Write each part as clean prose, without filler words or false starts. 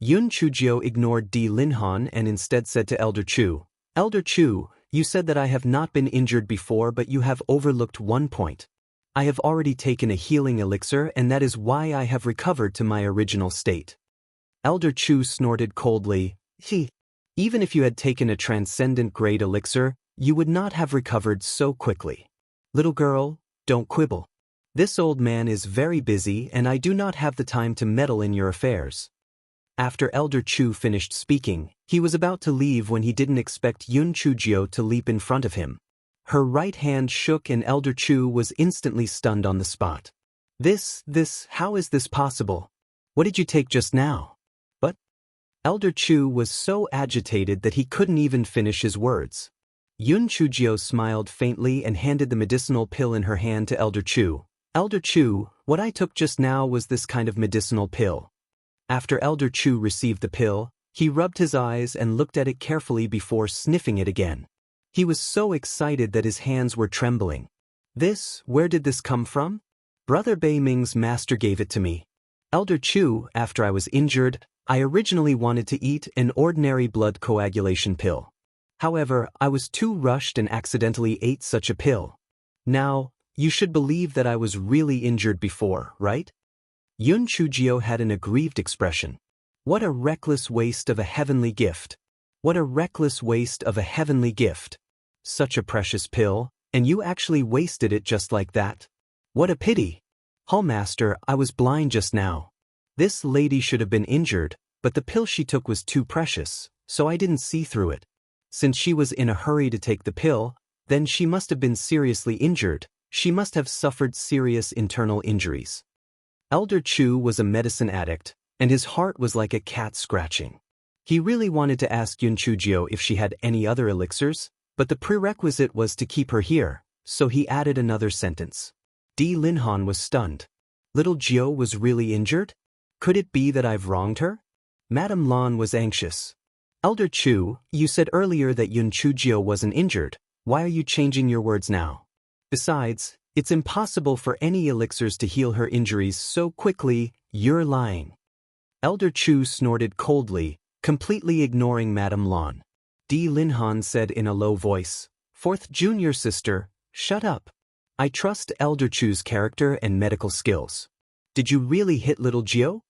Yun Chujio ignored Di Linhan and instead said to Elder Chu, Elder Chu, you said that I have not been injured before, but you have overlooked one point. I have already taken a healing elixir, and that is why I have recovered to my original state. Elder Chu snorted coldly, Even if you had taken a transcendent grade elixir, you would not have recovered so quickly. Little girl, don't quibble. This old man is very busy and I do not have the time to meddle in your affairs. After Elder Chu finished speaking, he was about to leave when he didn't expect Yun Chujio to leap in front of him. Her right hand shook and Elder Chu was instantly stunned on the spot. How is this possible? What did you take just now? But Elder Chu was so agitated that he couldn't even finish his words. Yun Chujio smiled faintly and handed the medicinal pill in her hand to Elder Chu. Elder Chu, what I took just now was this kind of medicinal pill. After Elder Chu received the pill, he rubbed his eyes and looked at it carefully before sniffing it again. He was so excited that his hands were trembling. Where did this come from? Brother Bei Ming's master gave it to me. Elder Chu, after I was injured, I originally wanted to eat an ordinary blood coagulation pill. However, I was too rushed and accidentally ate such a pill. Now, you should believe that I was really injured before, right? Yun Chujio had an aggrieved expression. What a reckless waste of a heavenly gift. What a reckless waste of a heavenly gift. Such a precious pill, and you actually wasted it just like that. What a pity. Hallmaster, I was blind just now. This lady should have been injured, but the pill she took was too precious, so I didn't see through it. Since she was in a hurry to take the pill, then she must have been seriously injured. She must have suffered serious internal injuries. Elder Chu was a medicine addict, and his heart was like a cat scratching. He really wanted to ask Yun Chujio if she had any other elixirs, but the prerequisite was to keep her here, so he added another sentence. Di Linhan was stunned. Little Jiao was really injured? Could it be that I've wronged her? Madame Lan was anxious. Elder Chu, you said earlier that Yun Chujio wasn't injured. Why are you changing your words now? Besides, it's impossible for any elixirs to heal her injuries so quickly. You're lying. Elder Chu snorted coldly, completely ignoring Madame Lan. Di Linhan said in a low voice, Fourth junior sister, shut up. I trust Elder Chu's character and medical skills. Did you really hit little Jiao?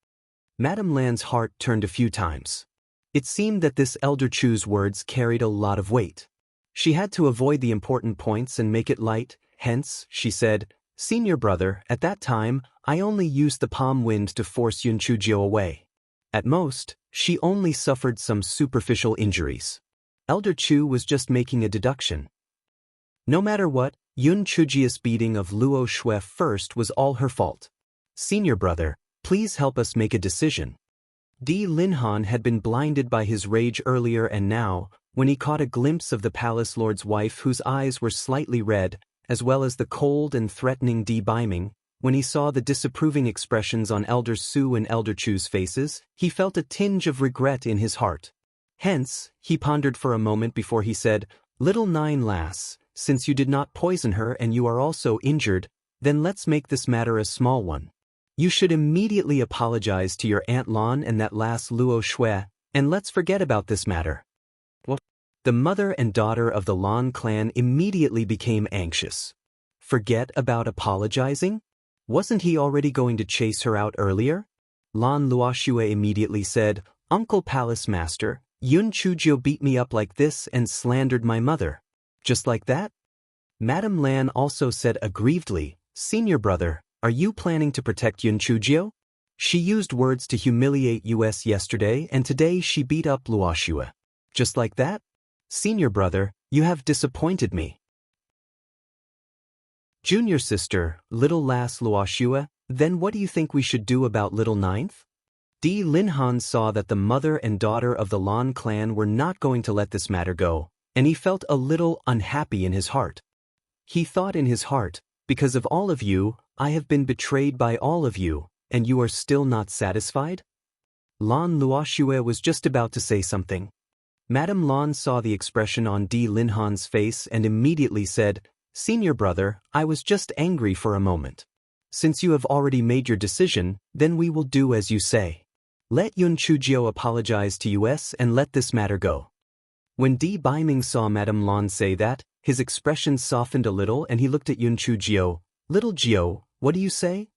Madame Lan's heart turned a few times. It seemed that this Elder Chu's words carried a lot of weight. She had to avoid the important points and make it light, hence, she said, Senior brother, at that time, I only used the palm wind to force Yun Chujio away. At most, she only suffered some superficial injuries. Elder Chu was just making a deduction. No matter what, Yun Chujio's beating of Luo Shui first was all her fault. Senior brother, please help us make a decision. Di Linhan had been blinded by his rage earlier, and now, when he caught a glimpse of the palace lord's wife whose eyes were slightly red, as well as the cold and threatening Di Biming, when he saw the disapproving expressions on Elder Su and Elder Chu's faces, he felt a tinge of regret in his heart. Hence, he pondered for a moment before he said, Little Nine lass, since you did not poison her and you are also injured, then let's make this matter a small one. You should immediately apologize to your Aunt Lan and that lass Luo Shui, and let's forget about this matter. What? The mother and daughter of the Lan clan immediately became anxious. Forget about apologizing? Wasn't he already going to chase her out earlier? Lan Luoxue immediately said, Uncle Palace Master, Yun Chujio beat me up like this and slandered my mother. Just like that? Madame Lan also said aggrievedly, Senior brother, are you planning to protect Yun Chujio? She used words to humiliate us yesterday and today she beat up Luoxue. Just like that? Senior brother, you have disappointed me. Junior sister, little lass Luoxue, then what do you think we should do about little ninth? Di Linhan saw that the mother and daughter of the Lan clan were not going to let this matter go, and he felt a little unhappy in his heart. He thought in his heart, because of all of you, I have been betrayed by all of you, and you are still not satisfied? Lan Luoxue was just about to say something. Madame Lan saw the expression on Di Linhan's face and immediately said, Senior brother, I was just angry for a moment. Since you have already made your decision, then we will do as you say. Let Yun Chujio apologize to us and let this matter go. When Di Baiming saw Madame Lan say that, his expression softened a little and he looked at Yun Chujio. Little Jio, what do you say?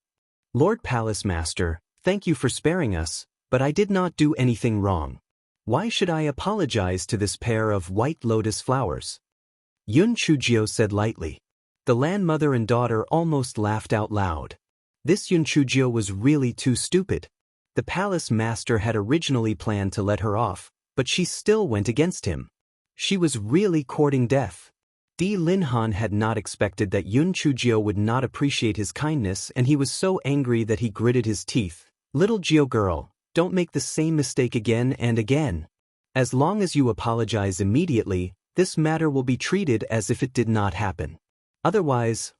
Lord Palace Master, thank you for sparing us, but I did not do anything wrong. Why should I apologize to this pair of white lotus flowers? Yun Chujio said lightly. The land mother and daughter almost laughed out loud. This Yun Chujio was really too stupid. The palace master had originally planned to let her off, but she still went against him. She was really courting death. Di Linhan had not expected that Yun Chujio would not appreciate his kindness, and he was so angry that he gritted his teeth. Little Jio girl, don't make the same mistake again and again. As long as you apologize immediately, this matter will be treated as if it did not happen. Otherwise,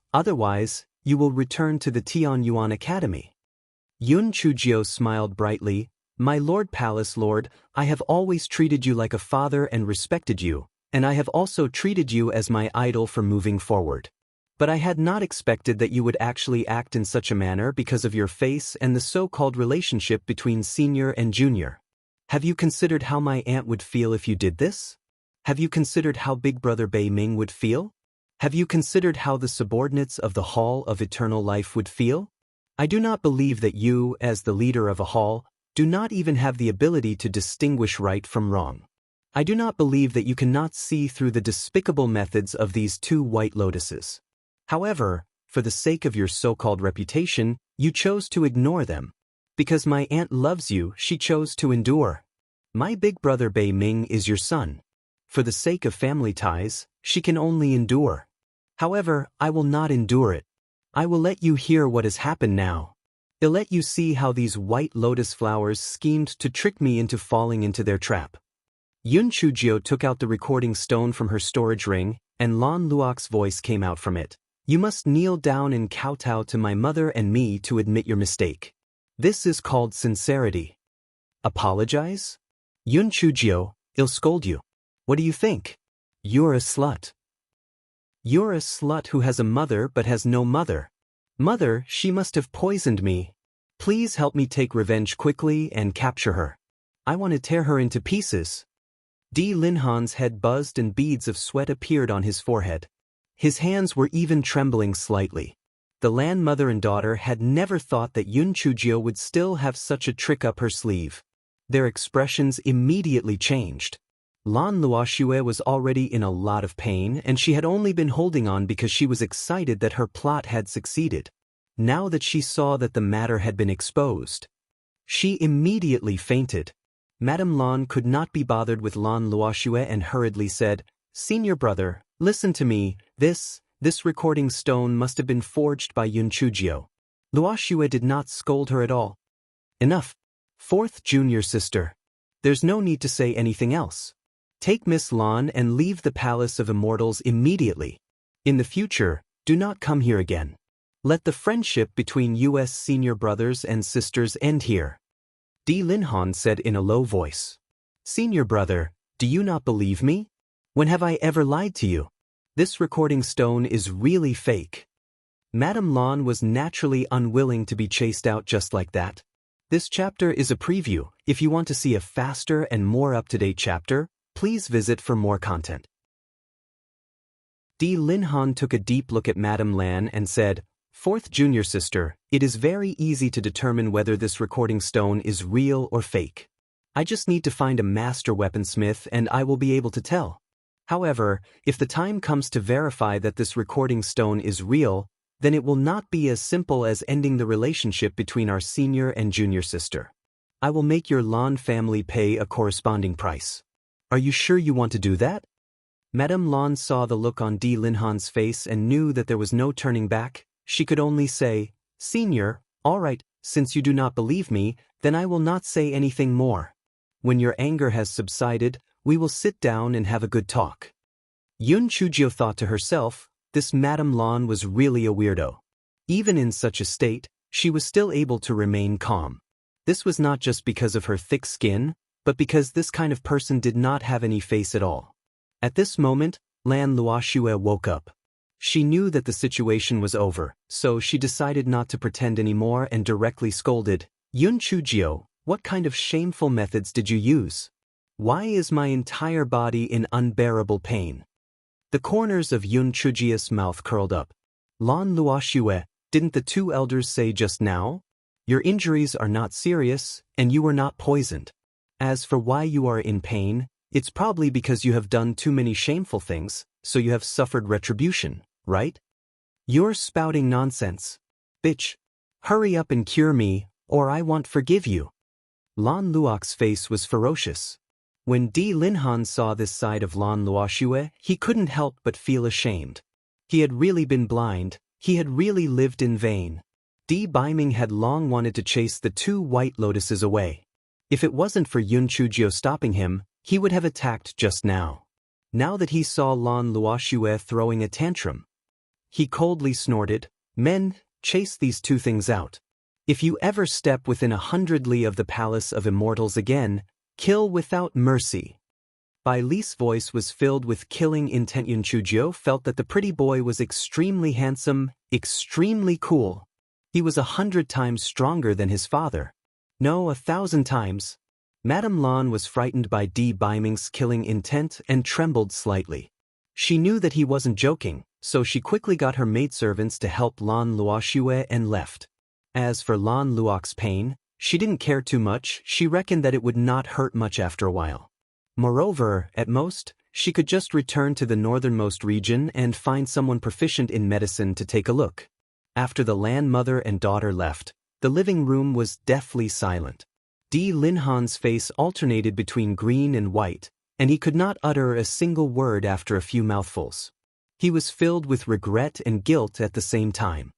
you will return to the Tianyuan Academy. Yun Chujio smiled brightly. My Lord Palace Lord, I have always treated you like a father and respected you, and I have also treated you as my idol for moving forward. But I had not expected that you would actually act in such a manner because of your face and the so-called relationship between senior and junior. Have you considered how my aunt would feel if you did this? Have you considered how Big Brother Bei Ming would feel? Have you considered how the subordinates of the Hall of Eternal Life would feel? I do not believe that you, as the leader of a hall, do not even have the ability to distinguish right from wrong. I do not believe that you cannot see through the despicable methods of these two white lotuses. However, for the sake of your so-called reputation, you chose to ignore them. Because my aunt loves you, she chose to endure. My big brother Bei Ming is your son. For the sake of family ties, she can only endure. However, I will not endure it. I will let you hear what has happened now. I'll let you see how these white lotus flowers schemed to trick me into falling into their trap. Yun Chujio took out the recording stone from her storage ring, and Lan Luok's voice came out from it. You must kneel down and kowtow to my mother and me to admit your mistake. This is called sincerity. Apologize? Yun Chujio, I'll scold you. What do you think? You're a slut. You're a slut who has a mother but has no mother. Mother, she must have poisoned me. Please help me take revenge quickly and capture her. I want to tear her into pieces. Di Linhan's head buzzed and beads of sweat appeared on his forehead. His hands were even trembling slightly. The land mother and daughter had never thought that Yun Chujio would still have such a trick up her sleeve. Their expressions immediately changed. Lan Luoxue was already in a lot of pain, and she had only been holding on because she was excited that her plot had succeeded. Now that she saw that the matter had been exposed, she immediately fainted. Madame Lan could not be bothered with Lan Luoxue and hurriedly said, Senior brother, listen to me, this recording stone must have been forged by Yun Chujio. Luoxue did not scold her at all. Enough. Fourth junior sister. There's no need to say anything else. Take Miss Lan and leave the Palace of Immortals immediately. In the future, do not come here again. Let the friendship between US senior brothers and sisters end here. Di Linhan said in a low voice. Senior brother, do you not believe me? When have I ever lied to you? This recording stone is really fake. Madame Lan was naturally unwilling to be chased out just like that. This chapter is a preview. If you want to see a faster and more up-to-date chapter, please visit for more content. Di Linhan took a deep look at Madame Lan and said, Fourth junior sister, it is very easy to determine whether this recording stone is real or fake. I just need to find a master weaponsmith and I will be able to tell. However, if the time comes to verify that this recording stone is real, then it will not be as simple as ending the relationship between our senior and junior sister. I will make your Lan family pay a corresponding price. Are you sure you want to do that? Madame Lan saw the look on Di Linhan's face and knew that there was no turning back. She could only say, Senior, all right, since you do not believe me, then I will not say anything more. When your anger has subsided, we will sit down and have a good talk. Yun Chujio thought to herself, this Madame Lan was really a weirdo. Even in such a state, she was still able to remain calm. This was not just because of her thick skin, but because this kind of person did not have any face at all. At this moment, Lan Luoxue woke up. She knew that the situation was over, so she decided not to pretend anymore and directly scolded, Yun Chujio, What kind of shameful methods did you use? Why is my entire body in unbearable pain? The corners of Yun Chujia's mouth curled up. Lan Luoxue, didn't the two elders say just now? Your injuries are not serious, and you were not poisoned. As for why you are in pain, it's probably because you have done too many shameful things, so you have suffered retribution, right? You're spouting nonsense. Bitch. Hurry up and cure me, or I won't forgive you. Lan Luok's face was ferocious. When Di Linhan saw this side of Lan Luoxue, he couldn't help but feel ashamed. He had really been blind, he had really lived in vain. Di Baiming had long wanted to chase the two white lotuses away. If it wasn't for Yun Chujio stopping him, he would have attacked just now. Now that he saw Lan Luoxue throwing a tantrum, he coldly snorted, "Men, chase these two things out. If you ever step within 100 li of the Palace of Immortals again, kill without mercy." Bai Li's voice was filled with killing intent. Yun Chujio felt that the pretty boy was extremely handsome, extremely cool. He was 100 times stronger than his father. No, 1,000 times. Madame Lan was frightened by Di Baiming's killing intent and trembled slightly. She knew that he wasn't joking, so she quickly got her maidservants to help Lan Luoxue and left. As for Lan Luok's pain, she didn't care too much. She reckoned that it would not hurt much after a while. Moreover, at most, she could just return to the northernmost region and find someone proficient in medicine to take a look. After the land mother and daughter left, the living room was deathly silent. Di Linhan's face alternated between green and white, and he could not utter a single word after a few mouthfuls. He was filled with regret and guilt at the same time.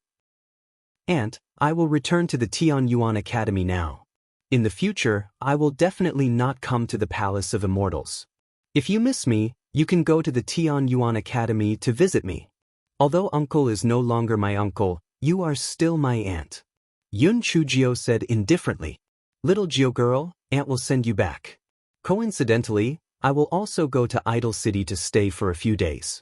"Aunt, I will return to the Tianyuan Academy now. In the future, I will definitely not come to the Palace of Immortals. If you miss me, you can go to the Tianyuan Academy to visit me. Although uncle is no longer my uncle, you are still my aunt." Yun Chujio said indifferently. "Little Geo girl, aunt will send you back. Coincidentally, I will also go to Idol City to stay for a few days."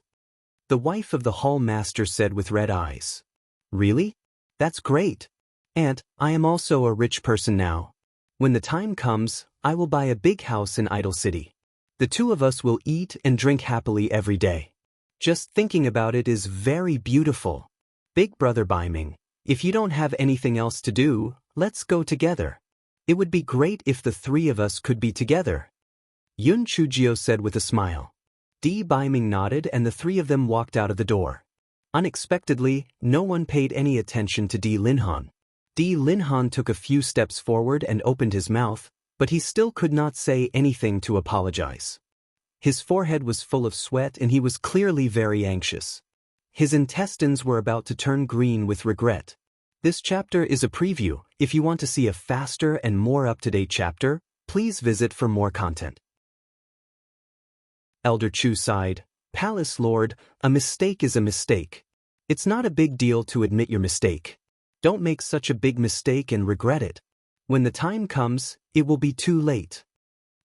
The wife of the hall master said with red eyes. "Really? That's great. Aunt, I am also a rich person now. When the time comes, I will buy a big house in Idol City. The two of us will eat and drink happily every day. Just thinking about it is very beautiful. Big brother Baiming, if you don't have anything else to do, let's go together. It would be great if the three of us could be together." Yun Chujio said with a smile. Di Baiming nodded and the three of them walked out of the door. Unexpectedly, no one paid any attention to Di Linhan. Di Linhan took a few steps forward and opened his mouth, but he still could not say anything to apologize. His forehead was full of sweat and he was clearly very anxious. His intestines were about to turn green with regret. This chapter is a preview. If you want to see a faster and more up-to-date chapter, please visit for more content. Elder Chu sighed. "Palace Lord, a mistake is a mistake. It's not a big deal to admit your mistake. Don't make such a big mistake and regret it. When the time comes, it will be too late."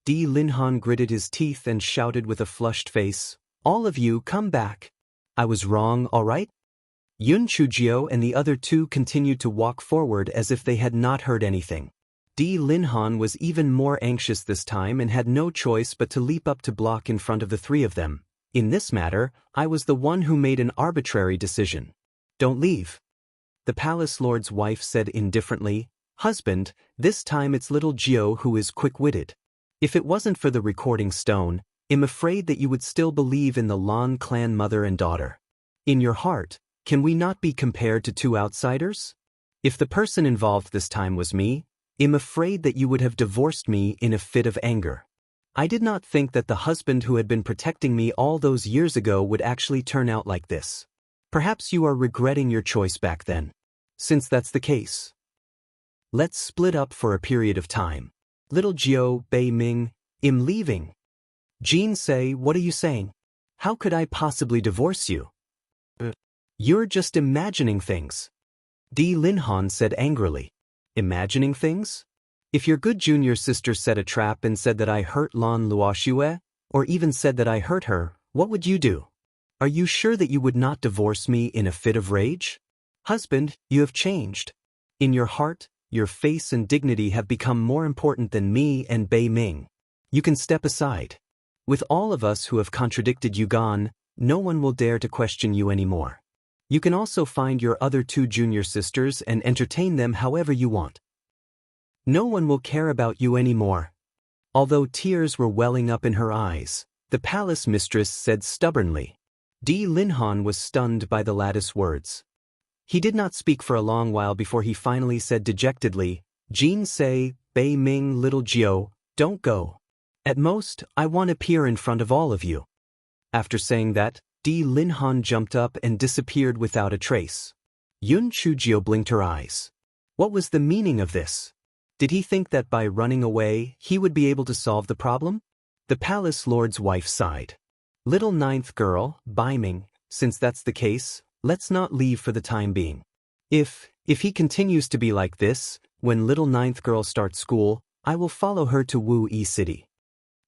Di Linhan gritted his teeth and shouted with a flushed face, "All of you come back. I was wrong, all right?" Yun Chujio and the other two continued to walk forward as if they had not heard anything. Di Linhan was even more anxious this time and had no choice but to leap up to block in front of the three of them. "In this matter, I was the one who made an arbitrary decision. Don't leave." The palace lord's wife said indifferently, "Husband, this time it's little Gio who is quick-witted. If it wasn't for the recording stone, I'm afraid that you would still believe in the Lan clan mother and daughter. In your heart, can we not be compared to two outsiders? If the person involved this time was me, I'm afraid that you would have divorced me in a fit of anger. I did not think that the husband who had been protecting me all those years ago would actually turn out like this. Perhaps you are regretting your choice back then. Since that's the case, let's split up for a period of time. Little Gio, Bei Ming, I'm leaving." Jean say, "What are you saying? How could I possibly divorce you? You're just imagining things." Di Linhan said angrily. "Imagining things? If your good junior sister set a trap and said that I hurt Lan Luoxue, or even said that I hurt her, what would you do? Are you sure that you would not divorce me in a fit of rage? Husband, you have changed. In your heart, your face and dignity have become more important than me and Bei Ming. You can step aside. With all of us who have contradicted you gone, no one will dare to question you anymore. You can also find your other 2 junior sisters and entertain them however you want. No one will care about you anymore." Although tears were welling up in her eyes, the palace mistress said stubbornly. Di Linhan was stunned by the latter's words. He did not speak for a long while before he finally said dejectedly, "Jin say, Bei Ming, little Jiao, don't go. At most, I want to appear in front of all of you." After saying that, Di Linhan jumped up and disappeared without a trace. Yun Chujio blinked her eyes. What was the meaning of this? Did he think that by running away, he would be able to solve the problem? The palace lord's wife sighed. "Little 9th girl, Bai Ming, since that's the case, let's not leave for the time being. If he continues to be like this, when little 9th girl starts school, I will follow her to Wu Yi City."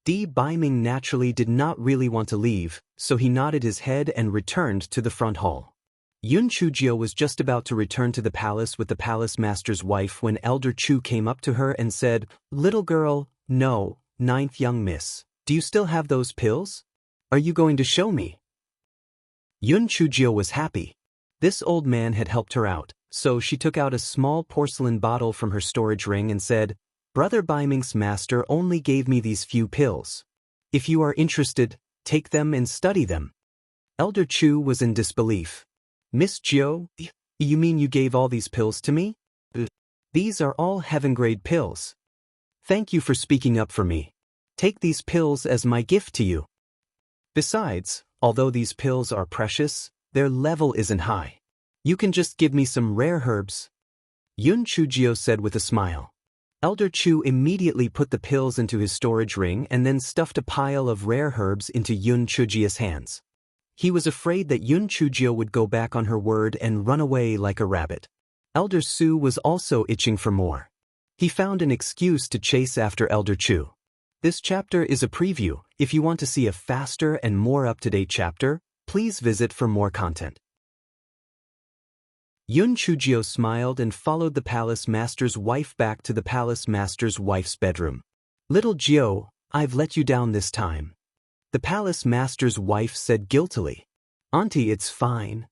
Di Bai Ming naturally did not really want to leave, so he nodded his head and returned to the front hall. Yun Chujio was just about to return to the palace with the palace master's wife when Elder Chu came up to her and said, "Little girl, no, 9th young miss, do you still have those pills? Are you going to show me?" Yun Chujio was happy. This old man had helped her out, so she took out a small porcelain bottle from her storage ring and said, "Brother Bai Ming's master only gave me these few pills. If you are interested, take them and study them." Elder Chu was in disbelief. "Miss Jiao, you mean you gave all these pills to me? These are all heaven-grade pills. Thank you for speaking up for me. Take these pills as my gift to you. Besides, although these pills are precious, their level isn't high. You can just give me some rare herbs." Yun Chujio said with a smile. Elder Chu immediately put the pills into his storage ring and then stuffed a pile of rare herbs into Yun Chujio's hands. He was afraid that Yun Chujio would go back on her word and run away like a rabbit. Elder Su was also itching for more. He found an excuse to chase after Elder Chu. This chapter is a preview. If you want to see a faster and more up-to-date chapter, please visit for more content. Yun Chujio smiled and followed the palace master's wife back to the palace master's wife's bedroom. "Little Jiao, I've let you down this time," the palace master's wife said guiltily. "Auntie, it's fine.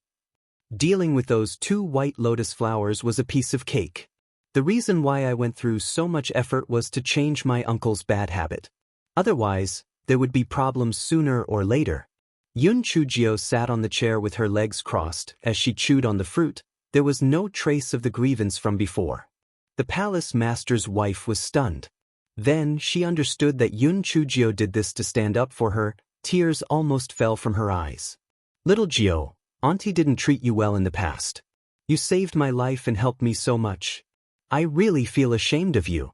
Dealing with those 2 white lotus flowers was a piece of cake. The reason why I went through so much effort was to change my uncle's bad habit. Otherwise, there would be problems sooner or later." Yun Chujio sat on the chair with her legs crossed as she chewed on the fruit. There was no trace of the grievance from before. The palace master's wife was stunned. Then she understood that Yun Chujio did this to stand up for her. Tears almost fell from her eyes. "Little Jiao, Auntie didn't treat you well in the past. You saved my life and helped me so much. I really feel ashamed of you."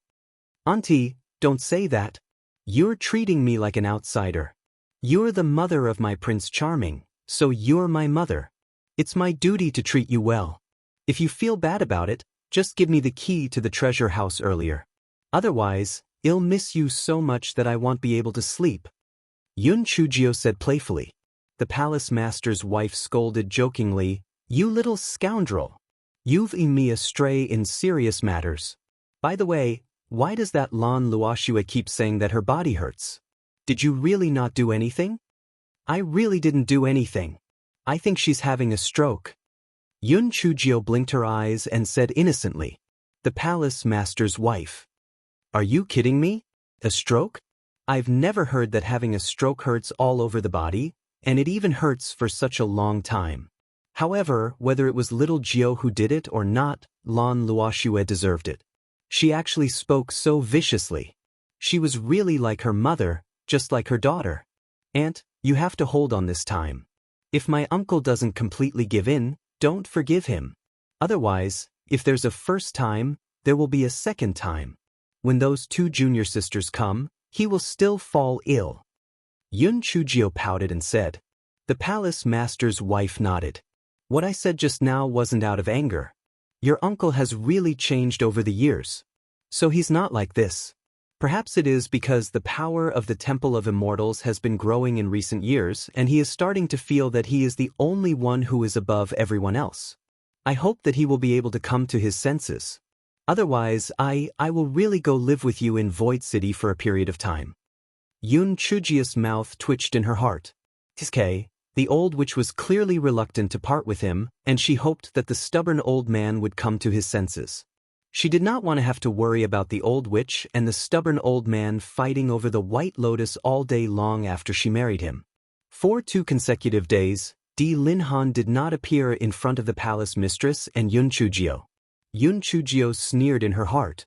"Auntie, don't say that. You're treating me like an outsider. You're the mother of my Prince Charming, so you're my mother. It's my duty to treat you well. If you feel bad about it, just give me the key to the treasure house earlier. Otherwise, I'll miss you so much that I won't be able to sleep." Yun Chujio said playfully. The palace master's wife scolded jokingly, "You little scoundrel. You've led me astray in serious matters. By the way, why does that Lan Luoxue keep saying that her body hurts? Did you really not do anything?" "I really didn't do anything. I think she's having a stroke." Yun Chujio blinked her eyes and said innocently. The palace master's wife. "Are you kidding me? A stroke? I've never heard that having a stroke hurts all over the body, and it even hurts for such a long time. However, whether it was little Jiao who did it or not, Lan Luoxue deserved it. She actually spoke so viciously. She was really like her mother, just like her daughter. Aunt, you have to hold on this time. If my uncle doesn't completely give in, don't forgive him. Otherwise, if there's a first time, there will be a second time. When those 2 junior sisters come, he will still fall ill." Yun Chujio pouted and said. The palace master's wife nodded. "What I said just now wasn't out of anger. Your uncle has really changed over the years. So he's not like this. Perhaps it is because the power of the Temple of Immortals has been growing in recent years and he is starting to feel that he is the only one who is above everyone else. I hope that he will be able to come to his senses." Otherwise, I will really go live with you in Void City for a period of time. Yun Chujio's mouth twitched in her heart. Tiske, the old witch was clearly reluctant to part with him, and she hoped that the stubborn old man would come to his senses. She did not want to have to worry about the old witch and the stubborn old man fighting over the White Lotus all day long after she married him. For 2 consecutive days, Di Linhan did not appear in front of the palace mistress and Yun Chujio. Yun Chujio sneered in her heart.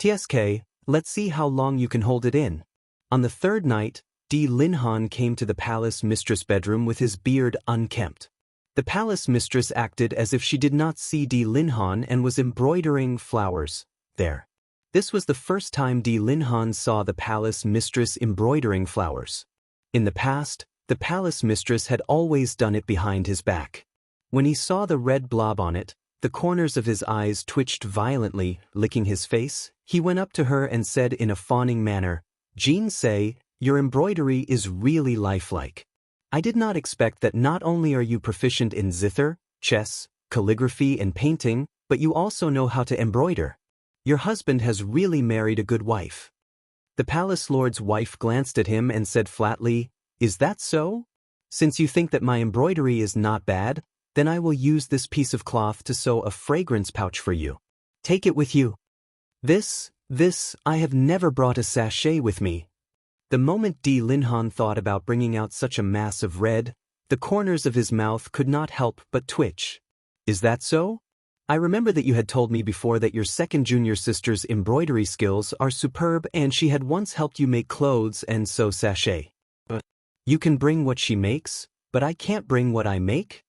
Tsk, let's see how long you can hold it in. On the 3rd night, Di Linhan came to the palace mistress' bedroom with his beard unkempt. The palace mistress acted as if she did not see Di Linhan and was embroidering flowers there. This was the first time Di Linhan saw the palace mistress embroidering flowers. In the past, the palace mistress had always done it behind his back. When he saw the red blob on it, the corners of his eyes twitched violently, licking his face. He went up to her and said in a fawning manner, "Jean Say, your embroidery is really lifelike. I did not expect that not only are you proficient in zither, chess, calligraphy and painting, but you also know how to embroider. Your husband has really married a good wife." The palace lord's wife glanced at him and said flatly, "Is that so? Since you think that my embroidery is not bad, then I will use this piece of cloth to sew a fragrance pouch for you. Take it with you." This, I have never brought a sachet with me. The moment Di Linhan thought about bringing out such a mass of red, the corners of his mouth could not help but twitch. "Is that so? I remember that you had told me before that your second junior sister's embroidery skills are superb and she had once helped you make clothes and sew sachet. But you can bring what she makes, but I can't bring what I make?"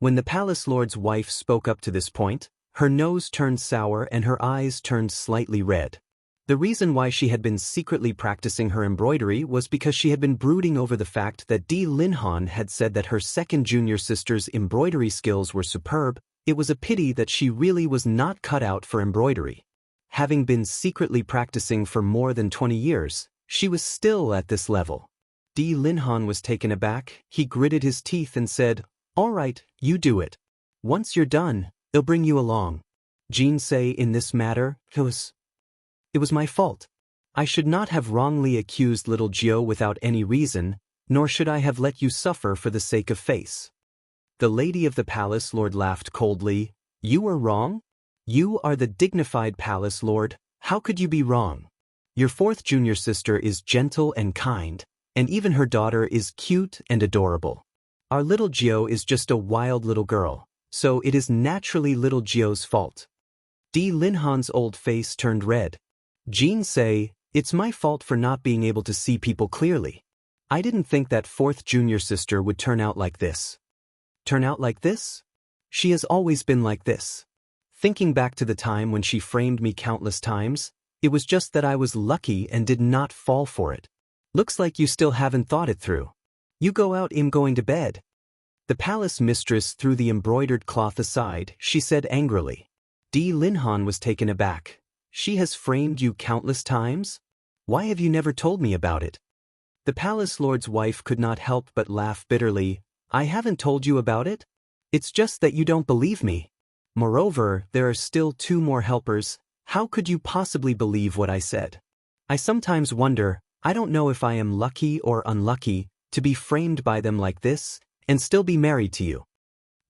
When the palace lord's wife spoke up to this point, her nose turned sour and her eyes turned slightly red. The reason why she had been secretly practicing her embroidery was because she had been brooding over the fact that Di Linhan had said that her second junior sister's embroidery skills were superb. It was a pity that she really was not cut out for embroidery. Having been secretly practicing for more than 20 years, she was still at this level. Di Linhan was taken aback. He gritted his teeth and said, "All right, you do it. Once you're done, they'll bring you along." Jean Say, in this matter, It was my fault. I should not have wrongly accused little Gio without any reason, nor should I have let you suffer for the sake of face. The lady of the palace lord laughed coldly. "You were wrong? You are the dignified palace lord. How could you be wrong? Your 4th junior sister is gentle and kind, and even her daughter is cute and adorable. Our little Gio is just a wild little girl, so it is naturally little Gio's fault." Di Linhan's old face turned red. "Jean Say, it's my fault for not being able to see people clearly. I didn't think that 4th junior sister would turn out like this." "Turn out like this? She has always been like this. Thinking back to the time when she framed me countless times, it was just that I was lucky and did not fall for it. Looks like you still haven't thought it through. You go out, I'm going to bed." The palace mistress threw the embroidered cloth aside. She said angrily. Di Linhan was taken aback. "She has framed you countless times? Why have you never told me about it?" The palace lord's wife could not help but laugh bitterly. "I haven't told you about it? It's just that you don't believe me. Moreover, there are still 2 more helpers. How could you possibly believe what I said? I sometimes wonder, I don't know if I am lucky or unlucky to be framed by them like this and still be married to you."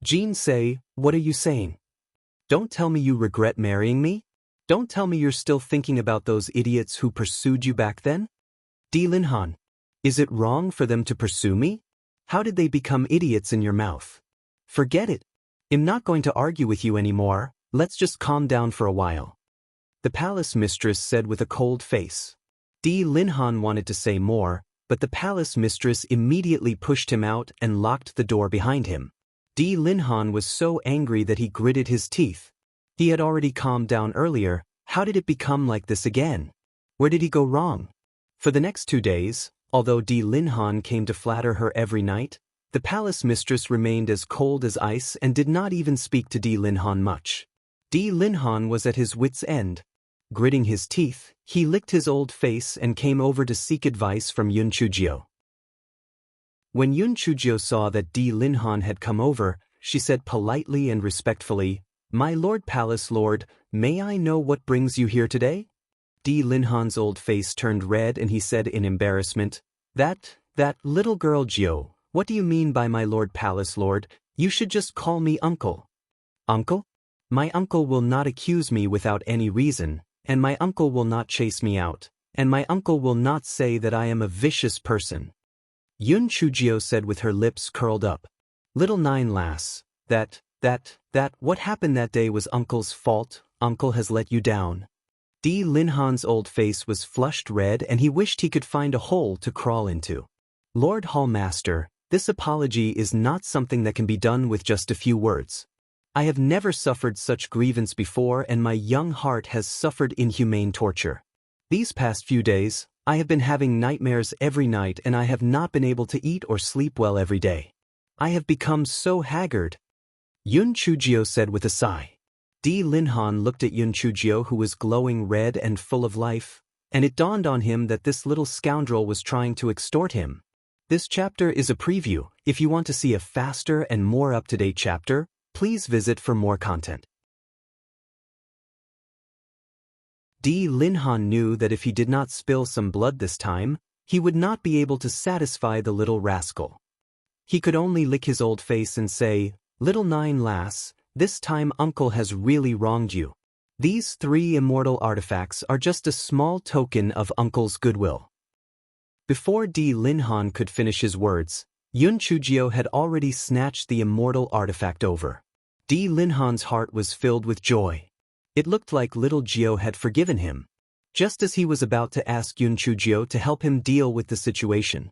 Jean Say, "What are you saying? Don't tell me you regret marrying me? Don't tell me you're still thinking about those idiots who pursued you back then?" Di Linhan, "Is it wrong for them to pursue me? How did they become idiots in your mouth? Forget it. I'm not going to argue with you anymore. Let's just calm down for a while." The palace mistress said with a cold face. Di Linhan wanted to say more, but the palace mistress immediately pushed him out and locked the door behind him. Di Linhan was so angry that he gritted his teeth. He had already calmed down earlier. How did it become like this again? Where did he go wrong? For the next 2 days, although Di Linhan came to flatter her every night, the palace mistress remained as cold as ice and did not even speak to Di Linhan much. Di Linhan was at his wits' end. Gritting his teeth, he licked his old face and came over to seek advice from Yun Chujio. When Yun Chujio saw that Di Linhan had come over, she said politely and respectfully, "My Lord Palace Lord, may I know what brings you here today?" Di Linhan's old face turned red and he said in embarrassment, That little girl Gio, what do you mean by my Lord Palace Lord? You should just call me uncle." "Uncle? My uncle will not accuse me without any reason, and my uncle will not chase me out, and my uncle will not say that I am a vicious person," Yun Chujio said with her lips curled up. "Little Nine lass, what happened that day was uncle's fault. Uncle has let you down." Di Linhan's old face was flushed red and he wished he could find a hole to crawl into. "Lord Hallmaster, this apology is not something that can be done with just a few words. I have never suffered such grievance before and my young heart has suffered inhumane torture. These past few days, I have been having nightmares every night and I have not been able to eat or sleep well every day. I have become so haggard," Yun Chujio said with a sigh. Di Linhan looked at Yun Chujio who was glowing red and full of life, and it dawned on him that this little scoundrel was trying to extort him. This chapter is a preview. If you want to see a faster and more up-to-date chapter, please visit for more content. Di Linhan knew that if he did not spill some blood this time, he would not be able to satisfy the little rascal. He could only lick his old face and say, "Little Nine lass, this time uncle has really wronged you. These 3 immortal artifacts are just a small token of uncle's goodwill." Before Di Linhan could finish his words, Yun Chujio had already snatched the immortal artifact over. Di Linhan's heart was filled with joy. It looked like little Gio had forgiven him. Just as he was about to ask Yun Chujio to help him deal with the situation,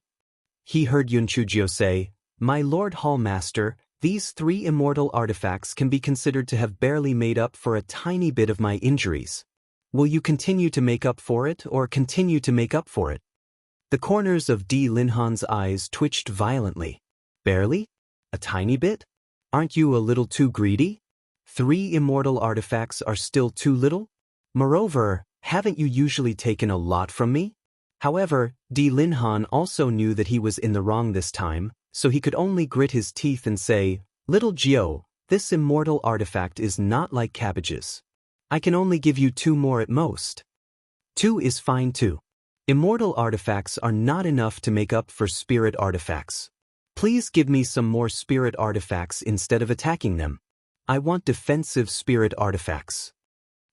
he heard Yun Chujio say, "My Lord Hallmaster, these 3 immortal artifacts can be considered to have barely made up for a tiny bit of my injuries. Will you continue to make up for it or continue to make up for it?" The corners of Di Linhan's eyes twitched violently. "Barely? A tiny bit? Aren't you a little too greedy? 3 immortal artifacts are still too little? Moreover, haven't you usually taken a lot from me?" However, Di Linhan also knew that he was in the wrong this time, so he could only grit his teeth and say, "Little Gio, this immortal artifact is not like cabbages. I can only give you 2 more at most. 2 is fine too. Immortal artifacts are not enough to make up for spirit artifacts. Please give me some more spirit artifacts instead of attacking them. I want defensive spirit artifacts,"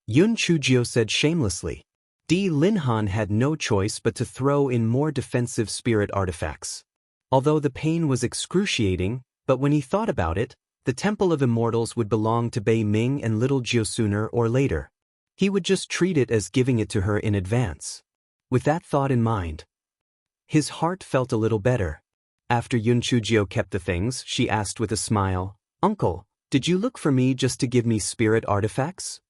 Yun Chujio said shamelessly. Di Linhan had no choice but to throw in more defensive spirit artifacts. Although the pain was excruciating, but when he thought about it, the Temple of Immortals would belong to Bei Ming and little Gio sooner or later. He would just treat it as giving it to her in advance. With that thought in mind, his heart felt a little better. After Yun Chujio kept the things, she asked with a smile, "Uncle, did you look for me just to give me spirit artifacts?"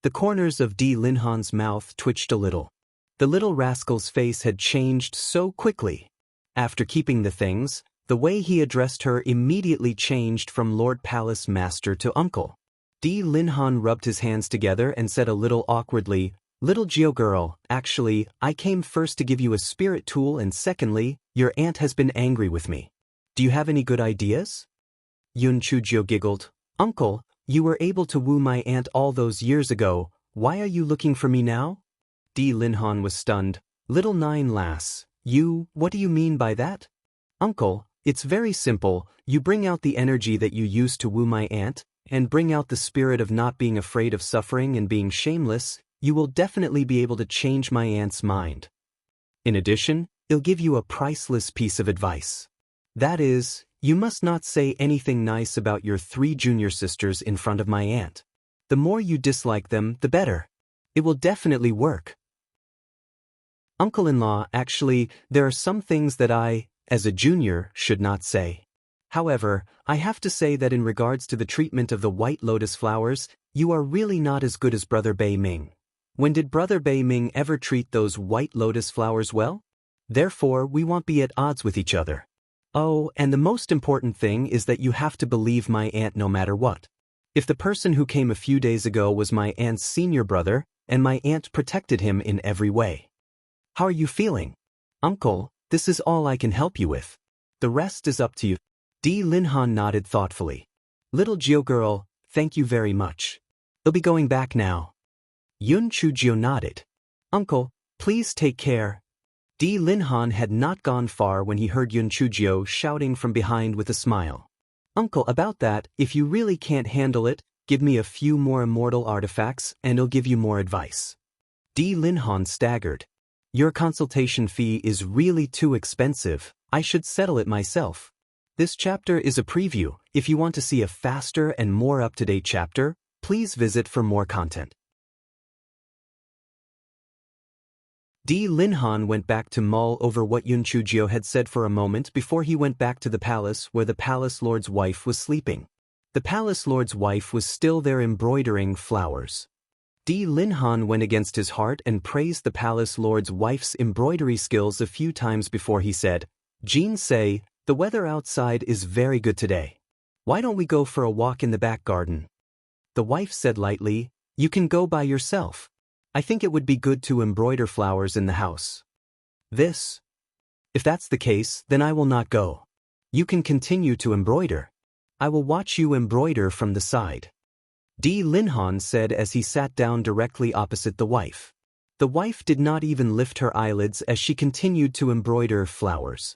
The corners of Di Linhan's mouth twitched a little. The little rascal's face had changed so quickly. After keeping the things, the way he addressed her immediately changed from Lord Palace Master to Uncle. Di Linhan rubbed his hands together and said a little awkwardly, "Little Gio girl, actually, I came first to give you a spirit tool and secondly, your aunt has been angry with me. Do you have any good ideas?" Yun Chujio giggled, "Uncle, you were able to woo my aunt all those years ago, why are you looking for me now?" Di Linhan was stunned. "Little Nine lass, what do you mean by that?" "Uncle, it's very simple, you bring out the energy that you used to woo my aunt, and bring out the spirit of not being afraid of suffering and being shameless, you will definitely be able to change my aunt's mind. In addition, I'll give you a priceless piece of advice. That is, you must not say anything nice about your 3 junior sisters in front of my aunt. The more you dislike them, the better. It will definitely work." "Uncle-in-law, actually, there are some things that I, as a junior, should not say. However, I have to say that in regards to the treatment of the white lotus flowers, you are really not as good as Brother Bei Ming. When did Brother Bei Ming ever treat those white lotus flowers well? Therefore, we won't be at odds with each other. Oh, and the most important thing is that you have to believe my aunt no matter what. If the person who came a few days ago was my aunt's senior brother, and my aunt protected him in every way. How are you feeling? Uncle, this is all I can help you with. The rest is up to you." Di Linhan nodded thoughtfully. Little Geo girl, thank you very much. I'll be going back now. Yun Chujio nodded. Uncle, please take care. Di Linhan had not gone far when he heard Yun Chujio shouting from behind with a smile. Uncle, about that, if you really can't handle it, give me a few more immortal artifacts and I'll give you more advice. Di Linhan staggered. Your consultation fee is really too expensive, I should settle it myself. This chapter is a preview. If you want to see a faster and more up-to-date chapter, please visit for more content. Di Linhan went back to mull over what Yun Chujio had said for a moment before he went back to the palace where the palace lord's wife was sleeping. The palace lord's wife was still there embroidering flowers. Di Linhan went against his heart and praised the palace lord's wife's embroidery skills a few times before he said, Jin say, the weather outside is very good today. Why don't we go for a walk in the back garden? The wife said lightly, you can go by yourself. I think it would be good to embroider flowers in the house. If that's the case, then I will not go. You can continue to embroider. I will watch you embroider from the side. Di Linhan said as he sat down directly opposite the wife. The wife did not even lift her eyelids as she continued to embroider flowers.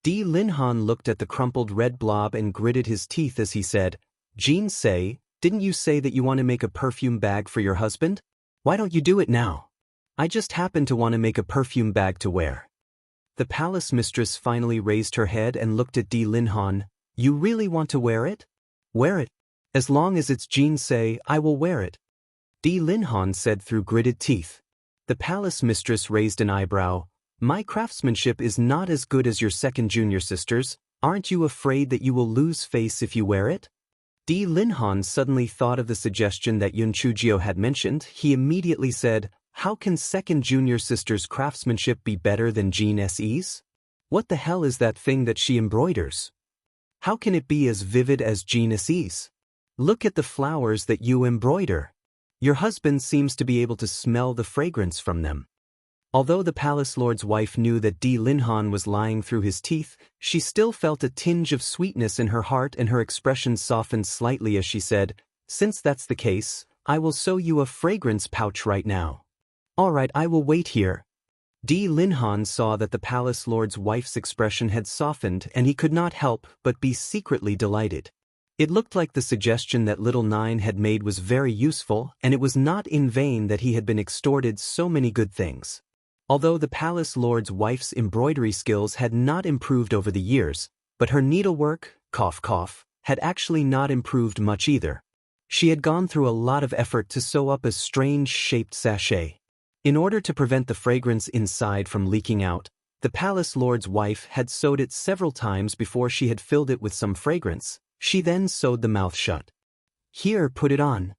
Di Linhan looked at the crumpled red blob and gritted his teeth as he said, Jean say, didn't you say that you want to make a perfume bag for your husband? Why don't you do it now? I just happen to want to make a perfume bag to wear. The palace mistress finally raised her head and looked at Di Linhan. You really want to wear it? Wear it. As long as it's Jean say, I will wear it. Di Linhan said through gritted teeth. The palace mistress raised an eyebrow. My craftsmanship is not as good as your second junior sister's. Aren't you afraid that you will lose face if you wear it? Di Linhan suddenly thought of the suggestion that Yun Chujio had mentioned. He immediately said, how can second junior sister's craftsmanship be better than Jean Se's? What the hell is that thing that she embroiders? How can it be as vivid as Jean Se's? Look at the flowers that you embroider. Your husband seems to be able to smell the fragrance from them. Although the palace lord's wife knew that Di Linhan was lying through his teeth, she still felt a tinge of sweetness in her heart and her expression softened slightly as she said, since that's the case, I will sew you a fragrance pouch right now. Alright, I will wait here. Di Linhan saw that the palace lord's wife's expression had softened and he could not help but be secretly delighted. It looked like the suggestion that little Nine had made was very useful and it was not in vain that he had been extorted so many good things. Although the palace lord's wife's embroidery skills had not improved over the years, but her needlework, had actually not improved much either. She had gone through a lot of effort to sew up a strange-shaped sachet. In order to prevent the fragrance inside from leaking out, the palace lord's wife had sewed it several times before she had filled it with some fragrance. She then sewed the mouth shut. Here, put it on.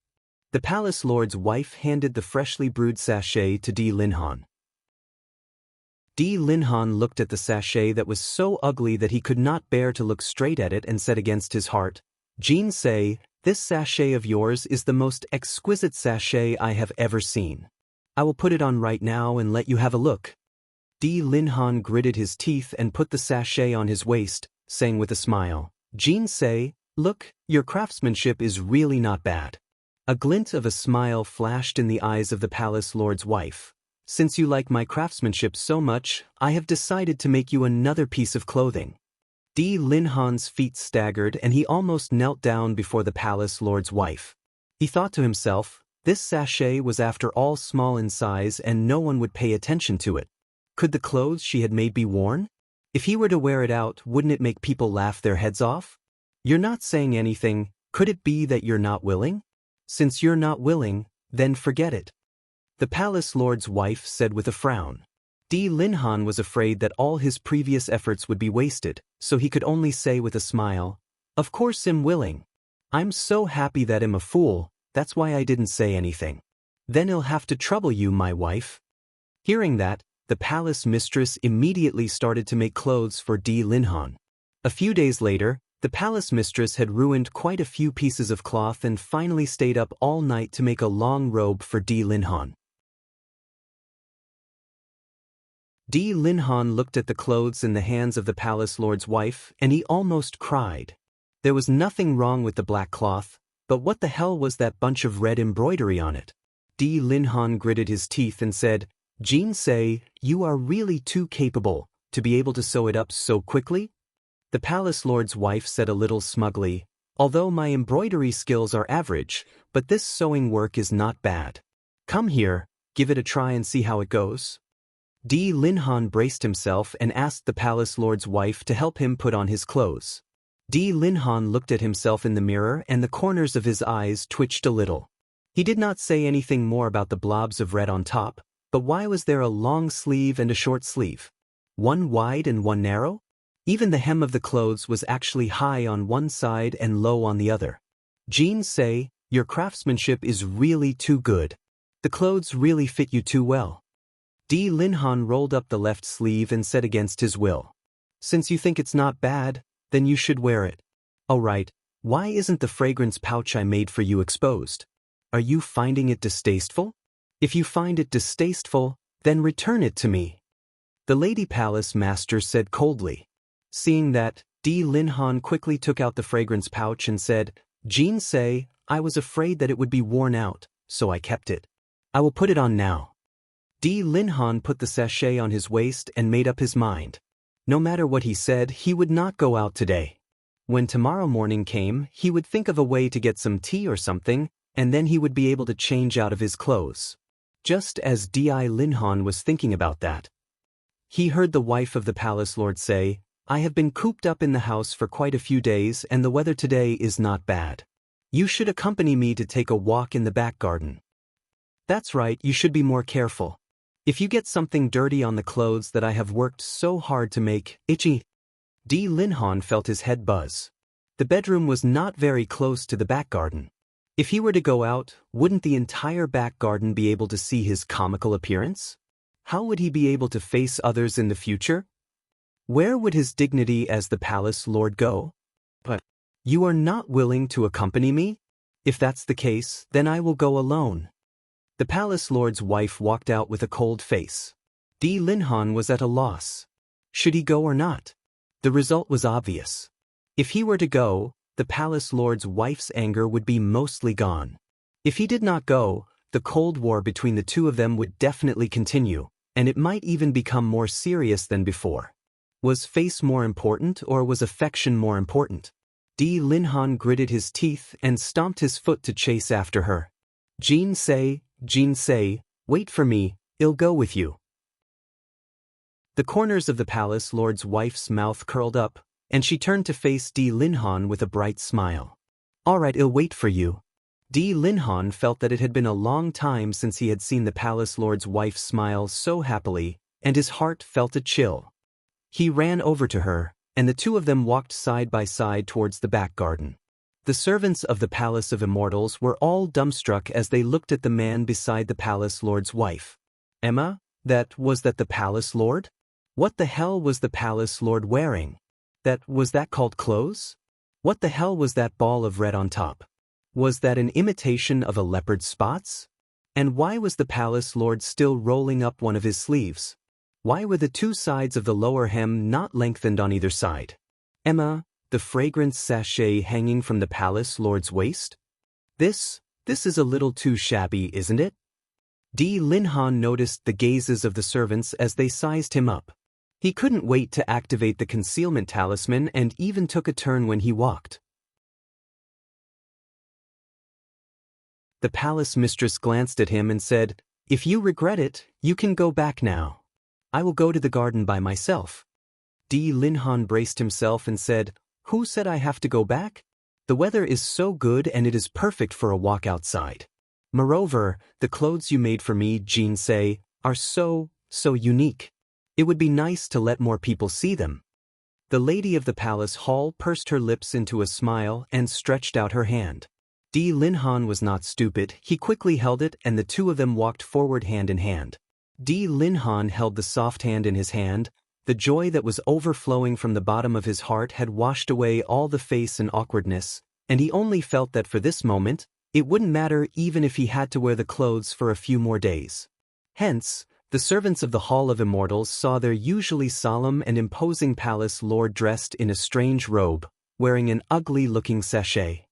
The palace lord's wife handed the freshly brewed sachet to Di Linhan. Di Linhan looked at the sachet that was so ugly that he could not bear to look straight at it and said against his heart, Jean say, this sachet of yours is the most exquisite sachet I have ever seen. I will put it on right now and let you have a look. Di Linhan gritted his teeth and put the sachet on his waist, saying with a smile, Jean say, look, your craftsmanship is really not bad. A glint of a smile flashed in the eyes of the palace lord's wife. Since you like my craftsmanship so much, I have decided to make you another piece of clothing. Di Linhan's feet staggered and he almost knelt down before the palace lord's wife. He thought to himself, this sachet was after all small in size and no one would pay attention to it. Could the clothes she had made be worn? If he were to wear it out, wouldn't it make people laugh their heads off? You're not saying anything, could it be that you're not willing? Since you're not willing, then forget it. The palace lord's wife said with a frown. Di Linhan was afraid that all his previous efforts would be wasted, so he could only say with a smile, of course I'm willing. I'm so happy that I'm a fool, that's why I didn't say anything. Then I'll have to trouble you, my wife. Hearing that, the palace mistress immediately started to make clothes for Di Linhan. A few days later, the palace mistress had ruined quite a few pieces of cloth and finally stayed up all night to make a long robe for Di Linhan. Di Linhan looked at the clothes in the hands of the palace lord's wife and he almost cried. There was nothing wrong with the black cloth, but what the hell was that bunch of red embroidery on it? Di Linhan gritted his teeth and said, Jin Sei, you are really too capable to be able to sew it up so quickly? The palace lord's wife said a little smugly, although my embroidery skills are average, but this sewing work is not bad. Come here, give it a try and see how it goes. Di Linhan braced himself and asked the palace lord's wife to help him put on his clothes. Di Linhan looked at himself in the mirror and the corners of his eyes twitched a little. He did not say anything more about the blobs of red on top, but why was there a long sleeve and a short sleeve? One wide and one narrow? Even the hem of the clothes was actually high on one side and low on the other. Jin Sei, your craftsmanship is really too good. The clothes really fit you too well. Di Linhan rolled up the left sleeve and said against his will. Since you think it's not bad, then you should wear it. Oh right, why isn't the fragrance pouch I made for you exposed? Are you finding it distasteful? If you find it distasteful, then return it to me. The Lady Palace Master said coldly. Seeing that, Di Linhan quickly took out the fragrance pouch and said, Jin Sei, I was afraid that it would be worn out, so I kept it. I will put it on now. Di Linhan put the sachet on his waist and made up his mind. No matter what he said, he would not go out today. When tomorrow morning came, he would think of a way to get some tea or something, and then he would be able to change out of his clothes. Just as Di Linhan was thinking about that, he heard the wife of the palace lord say, I have been cooped up in the house for quite a few days and the weather today is not bad. You should accompany me to take a walk in the back garden. That's right, you should be more careful. If you get something dirty on the clothes that I have worked so hard to make, itchy. Di Linhan felt his head buzz. The bedroom was not very close to the back garden. If he were to go out, wouldn't the entire back garden be able to see his comical appearance? How would he be able to face others in the future? Where would his dignity as the palace lord go? But you are not willing to accompany me? If that's the case, then I will go alone. The palace lord's wife walked out with a cold face. Di Linhan was at a loss. Should he go or not? The result was obvious. If he were to go, the palace lord's wife's anger would be mostly gone. If he did not go, the Cold War between the two of them would definitely continue, and it might even become more serious than before. Was face more important or was affection more important? Di Linhan gritted his teeth and stomped his foot to chase after her. Jin Sei, wait for me, I'll go with you. The corners of the palace lord's wife's mouth curled up, and she turned to face Di Linhan with a bright smile. All right, I'll wait for you. Di Linhan felt that it had been a long time since he had seen the palace lord's wife smile so happily, and his heart felt a chill. He ran over to her, and the two of them walked side by side towards the back garden. The servants of the Palace of Immortals were all dumbstruck as they looked at the man beside the palace lord's wife. Emma, was that the palace lord? What the hell was the palace lord wearing? Was that called clothes? What the hell was that ball of red on top? Was that an imitation of a leopard's spots? And why was the palace lord still rolling up one of his sleeves? Why were the two sides of the lower hem not lengthened on either side? Emma, the fragrance sachet hanging from the palace lord's waist? This is a little too shabby, isn't it? Di Linhan noticed the gazes of the servants as they sized him up. He couldn't wait to activate the concealment talisman and even took a turn when he walked. The palace mistress glanced at him and said, If you regret it, you can go back now. I will go to the garden by myself. Di Linhan braced himself and said, Who said I have to go back? The weather is so good and it is perfect for a walk outside. Moreover, the clothes you made for me, Jin Sei, are so unique. It would be nice to let more people see them. The lady of the palace hall pursed her lips into a smile and stretched out her hand. Di Linhan was not stupid, he quickly held it and the two of them walked forward hand in hand. Di Linhan held the soft hand in his hand. The joy that was overflowing from the bottom of his heart had washed away all the face and awkwardness, and he only felt that for this moment, it wouldn't matter even if he had to wear the clothes for a few more days. Hence, the servants of the Hall of Immortals saw their usually solemn and imposing palace lord dressed in a strange robe, wearing an ugly-looking sachet.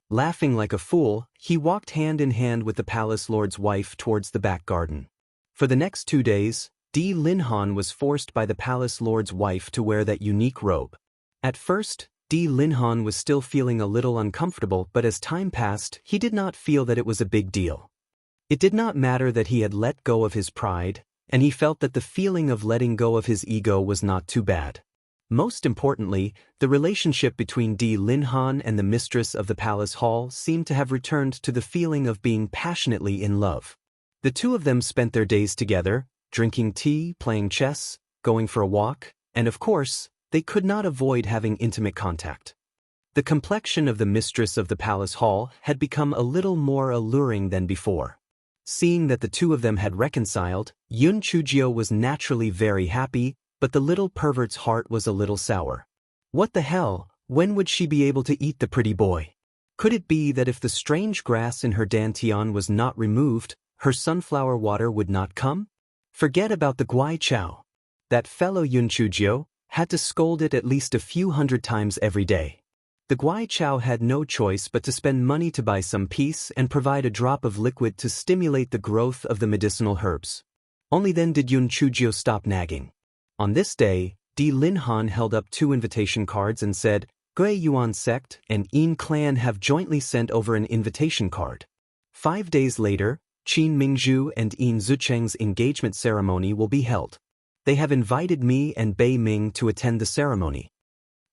Laughing like a fool, he walked hand in hand with the palace lord's wife towards the back garden. For the next 2 days, Di Linhan was forced by the palace lord's wife to wear that unique robe. At first, Di Linhan was still feeling a little uncomfortable, but as time passed, he did not feel that it was a big deal. It did not matter that he had let go of his pride, and he felt that the feeling of letting go of his ego was not too bad. Most importantly, the relationship between Di Linhan and the mistress of the palace hall seemed to have returned to the feeling of being passionately in love. The two of them spent their days together, drinking tea, playing chess, going for a walk, and of course, they could not avoid having intimate contact. The complexion of the mistress of the palace hall had become a little more alluring than before. Seeing that the two of them had reconciled, Yun Chujio was naturally very happy, but the little pervert's heart was a little sour. What the hell, when would she be able to eat the pretty boy? Could it be that if the strange grass in her dantian was not removed, her sunflower water would not come? Forget about the Guai Chao. That fellow Yun Chujio had to scold it at least a few hundred times every day. The Guai Chao had no choice but to spend money to buy some peace and provide a drop of liquid to stimulate the growth of the medicinal herbs. Only then did Yun Chujio stop nagging. On this day, Di Linhan held up 2 invitation cards and said, Gui Yuan sect and Yin clan have jointly sent over an invitation card. 5 days later, Qin Mingzhu and Yin Zucheng's engagement ceremony will be held. They have invited me and Bei Ming to attend the ceremony.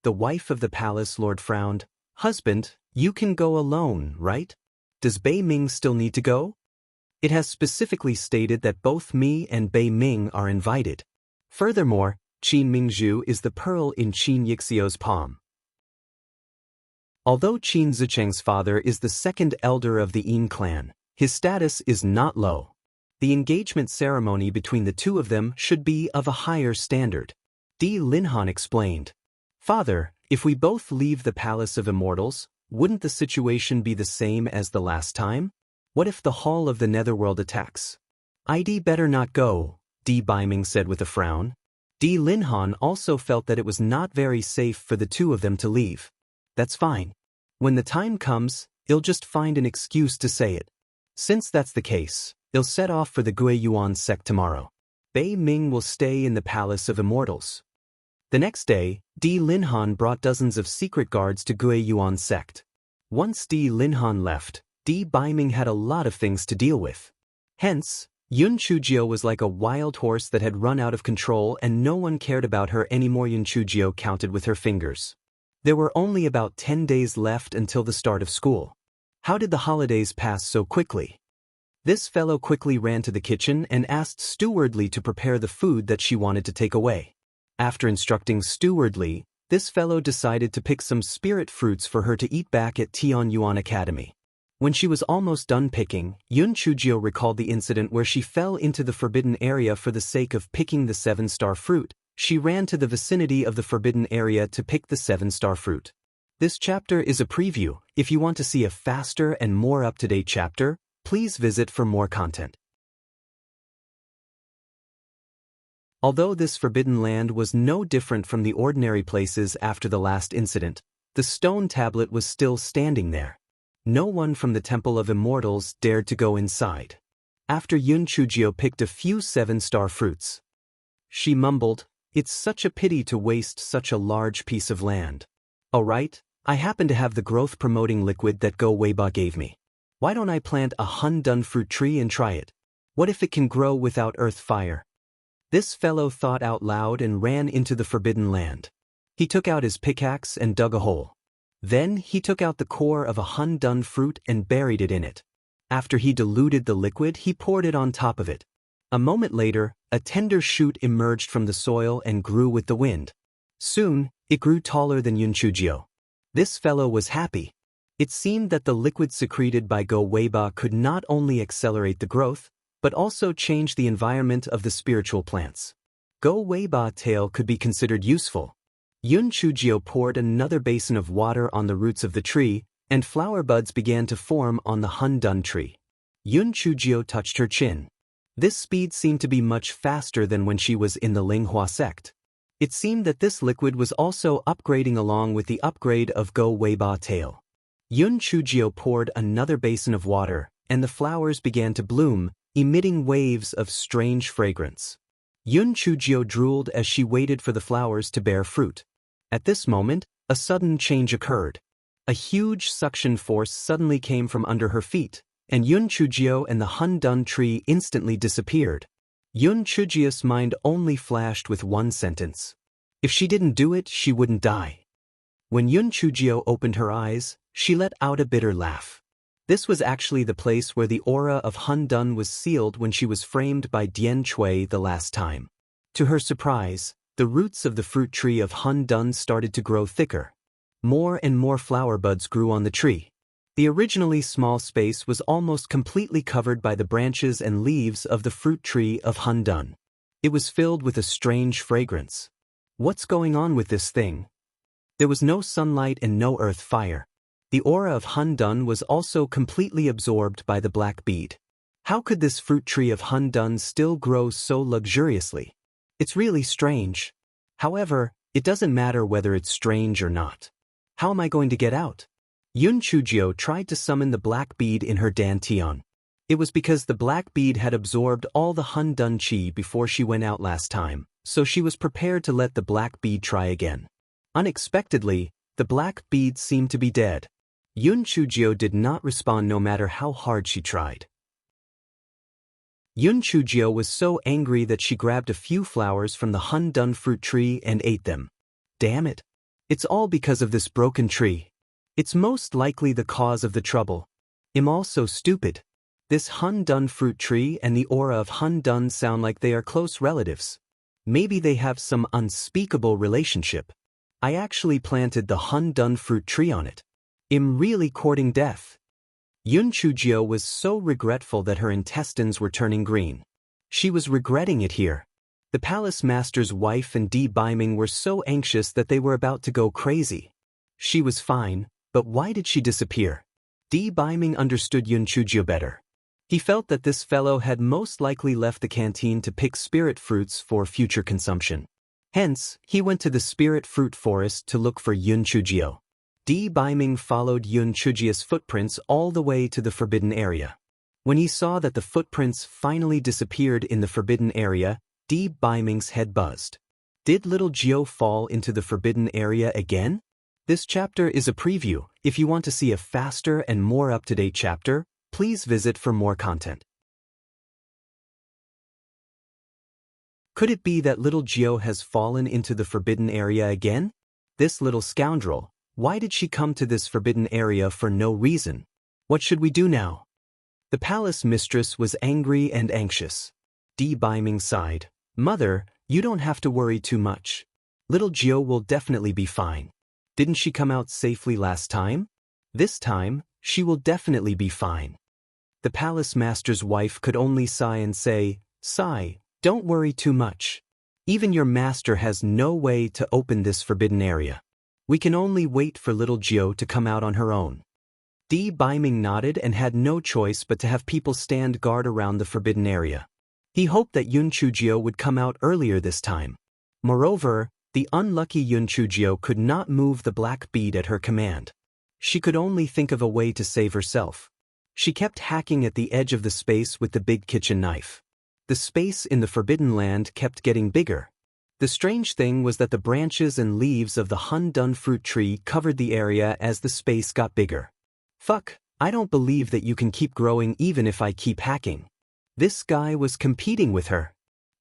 The wife of the palace lord frowned. Husband, you can go alone, right? Does Bei Ming still need to go? It has specifically stated that both me and Bei Ming are invited. Furthermore, Qin Mingzhu is the pearl in Qin Yixio's palm. Although Qin Zicheng's father is the second elder of the Yin clan, his status is not low. The engagement ceremony between the two of them should be of a higher standard. Di Linhan explained. Father, if we both leave the Palace of Immortals, wouldn't the situation be the same as the last time? What if the Hall of the Netherworld attacks? I'd better not go, Di Baiming said with a frown. Di Linhan also felt that it was not very safe for the two of them to leave. That's fine. When the time comes, he'll just find an excuse to say it. Since that's the case, he'll set off for the Gui Yuan sect tomorrow. Bei Ming will stay in the Palace of Immortals. The next day, Di Linhan brought dozens of secret guards to Gui Yuan sect. Once Di Linhan left, Di Baiming had a lot of things to deal with. Hence, Yun Chujio was like a wild horse that had run out of control and no one cared about her anymore. Yun Chujio counted with her fingers. There were only about 10 days left until the start of school. How did the holidays pass so quickly? This fellow quickly ran to the kitchen and asked Stewardly to prepare the food that she wanted to take away. After instructing Stewardly, this fellow decided to pick some spirit fruits for her to eat back at Tianyuan Academy. When she was almost done picking, Yun Chujio recalled the incident where she fell into the forbidden area for the sake of picking the 7-star fruit. She ran to the vicinity of the forbidden area to pick the 7-star fruit. This chapter is a preview. If you want to see a faster and more up-to-date chapter, please visit for more content. Although this forbidden land was no different from the ordinary places after the last incident, the stone tablet was still standing there. No one from the Temple of Immortals dared to go inside. After Yun Chujio picked a few 7-star fruits, she mumbled, "It's such a pity to waste such a large piece of land. Alright, I happen to have the growth-promoting liquid that Go Weiba gave me. Why don't I plant a Hun-dun fruit tree and try it? What if it can grow without earth fire?" This fellow thought out loud and ran into the forbidden land. He took out his pickaxe and dug a hole. Then he took out the core of a Hun-dun fruit and buried it in it. After he diluted the liquid, he poured it on top of it. A moment later, a tender shoot emerged from the soil and grew with the wind. Soon, it grew taller than Yun Chujio. This fellow was happy. It seemed that the liquid secreted by Go Weiba could not only accelerate the growth, but also change the environment of the spiritual plants. Go Weiba tail could be considered useful. Yun Chujio poured another basin of water on the roots of the tree, and flower buds began to form on the Hun-dun tree. Yun Chujio touched her chin. This speed seemed to be much faster than when she was in the Linghua sect. It seemed that this liquid was also upgrading along with the upgrade of Go Weiba Tail. Yun Chujio poured another basin of water, and the flowers began to bloom, emitting waves of strange fragrance. Yun Chujio drooled as she waited for the flowers to bear fruit. At this moment, a sudden change occurred. A huge suction force suddenly came from under her feet, and Yun Chujio and the Hundun tree instantly disappeared. Yun Chujio's mind only flashed with one sentence. If she didn't do it, she wouldn't die. When Yun Chujio opened her eyes, she let out a bitter laugh. This was actually the place where the aura of Hundun was sealed when she was framed by Dian Cui the last time. To her surprise, the roots of the fruit tree of Hundun started to grow thicker. More and more flower buds grew on the tree. The originally small space was almost completely covered by the branches and leaves of the fruit tree of Hundun. It was filled with a strange fragrance. What's going on with this thing? There was no sunlight and no earth fire. The aura of Hundun was also completely absorbed by the black bead. How could this fruit tree of Hundun still grow so luxuriously? It's really strange. However, it doesn't matter whether it's strange or not. How am I going to get out? Yun Chujio tried to summon the black bead in her dantian. It was because the black bead had absorbed all the Hundun chi before she went out last time, so she was prepared to let the black bead try again. Unexpectedly, the black bead seemed to be dead. Yun Chujio did not respond no matter how hard she tried. Yun Chujio was so angry that she grabbed a few flowers from the Hundun fruit tree and ate them. Damn it! It's all because of this broken tree. It's most likely the cause of the trouble. I'm also stupid. This Hundun fruit tree and the aura of Hundun sound like they are close relatives. Maybe they have some unspeakable relationship. I actually planted the Hundun fruit tree on it. I'm really courting death. Yun Chujio was so regretful that her intestines were turning green. She was regretting it here. The palace master's wife and Di Biming were so anxious that they were about to go crazy. She was fine, but why did she disappear? Di Biming understood Yun Chujio better. He felt that this fellow had most likely left the canteen to pick spirit fruits for future consumption. Hence, he went to the spirit fruit forest to look for Yun Chujio. Di Biming followed Yun Chujio's footprints all the way to the forbidden area. When he saw that the footprints finally disappeared in the forbidden area, Di Biming's head buzzed. Did little Jio fall into the forbidden area again? This chapter is a preview. If you want to see a faster and more up-to-date chapter, please visit for more content. Could it be that little Jio has fallen into the forbidden area again? This little scoundrel, why did she come to this forbidden area for no reason? What should we do now? The palace mistress was angry and anxious. Di Biming sighed. Mother, you don't have to worry too much. Little Jio will definitely be fine. Didn't she come out safely last time? This time, she will definitely be fine. The palace master's wife could only sigh and say, Sigh, don't worry too much. Even your master has no way to open this forbidden area. We can only wait for little Jio to come out on her own. Di Biming nodded and had no choice but to have people stand guard around the forbidden area. He hoped that Yun Chujio would come out earlier this time. Moreover, the unlucky Yun Chujio could not move the black bead at her command. She could only think of a way to save herself. She kept hacking at the edge of the space with the big kitchen knife. The space in the Forbidden Land kept getting bigger. The strange thing was that the branches and leaves of the Hundun fruit tree covered the area as the space got bigger. Fuck, I don't believe that you can keep growing even if I keep hacking. This guy was competing with her.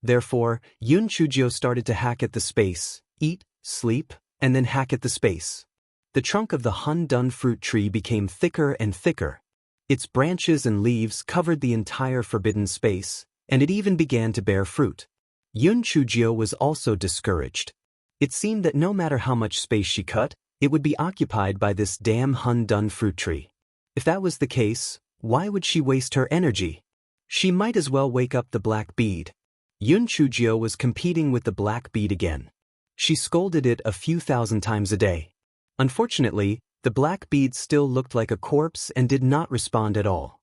Therefore, Yun Chujio started to hack at the space, eat, sleep, and then hack at the space. The trunk of the Hundun fruit tree became thicker and thicker. Its branches and leaves covered the entire forbidden space, and it even began to bear fruit. Yun Chujio was also discouraged. It seemed that no matter how much space she cut, it would be occupied by this damn Hundun fruit tree. If that was the case, why would she waste her energy? She might as well wake up the black bead. Yun Chujio was competing with the black bead again. She scolded it a few thousand times a day. Unfortunately, the black bead still looked like a corpse and did not respond at all.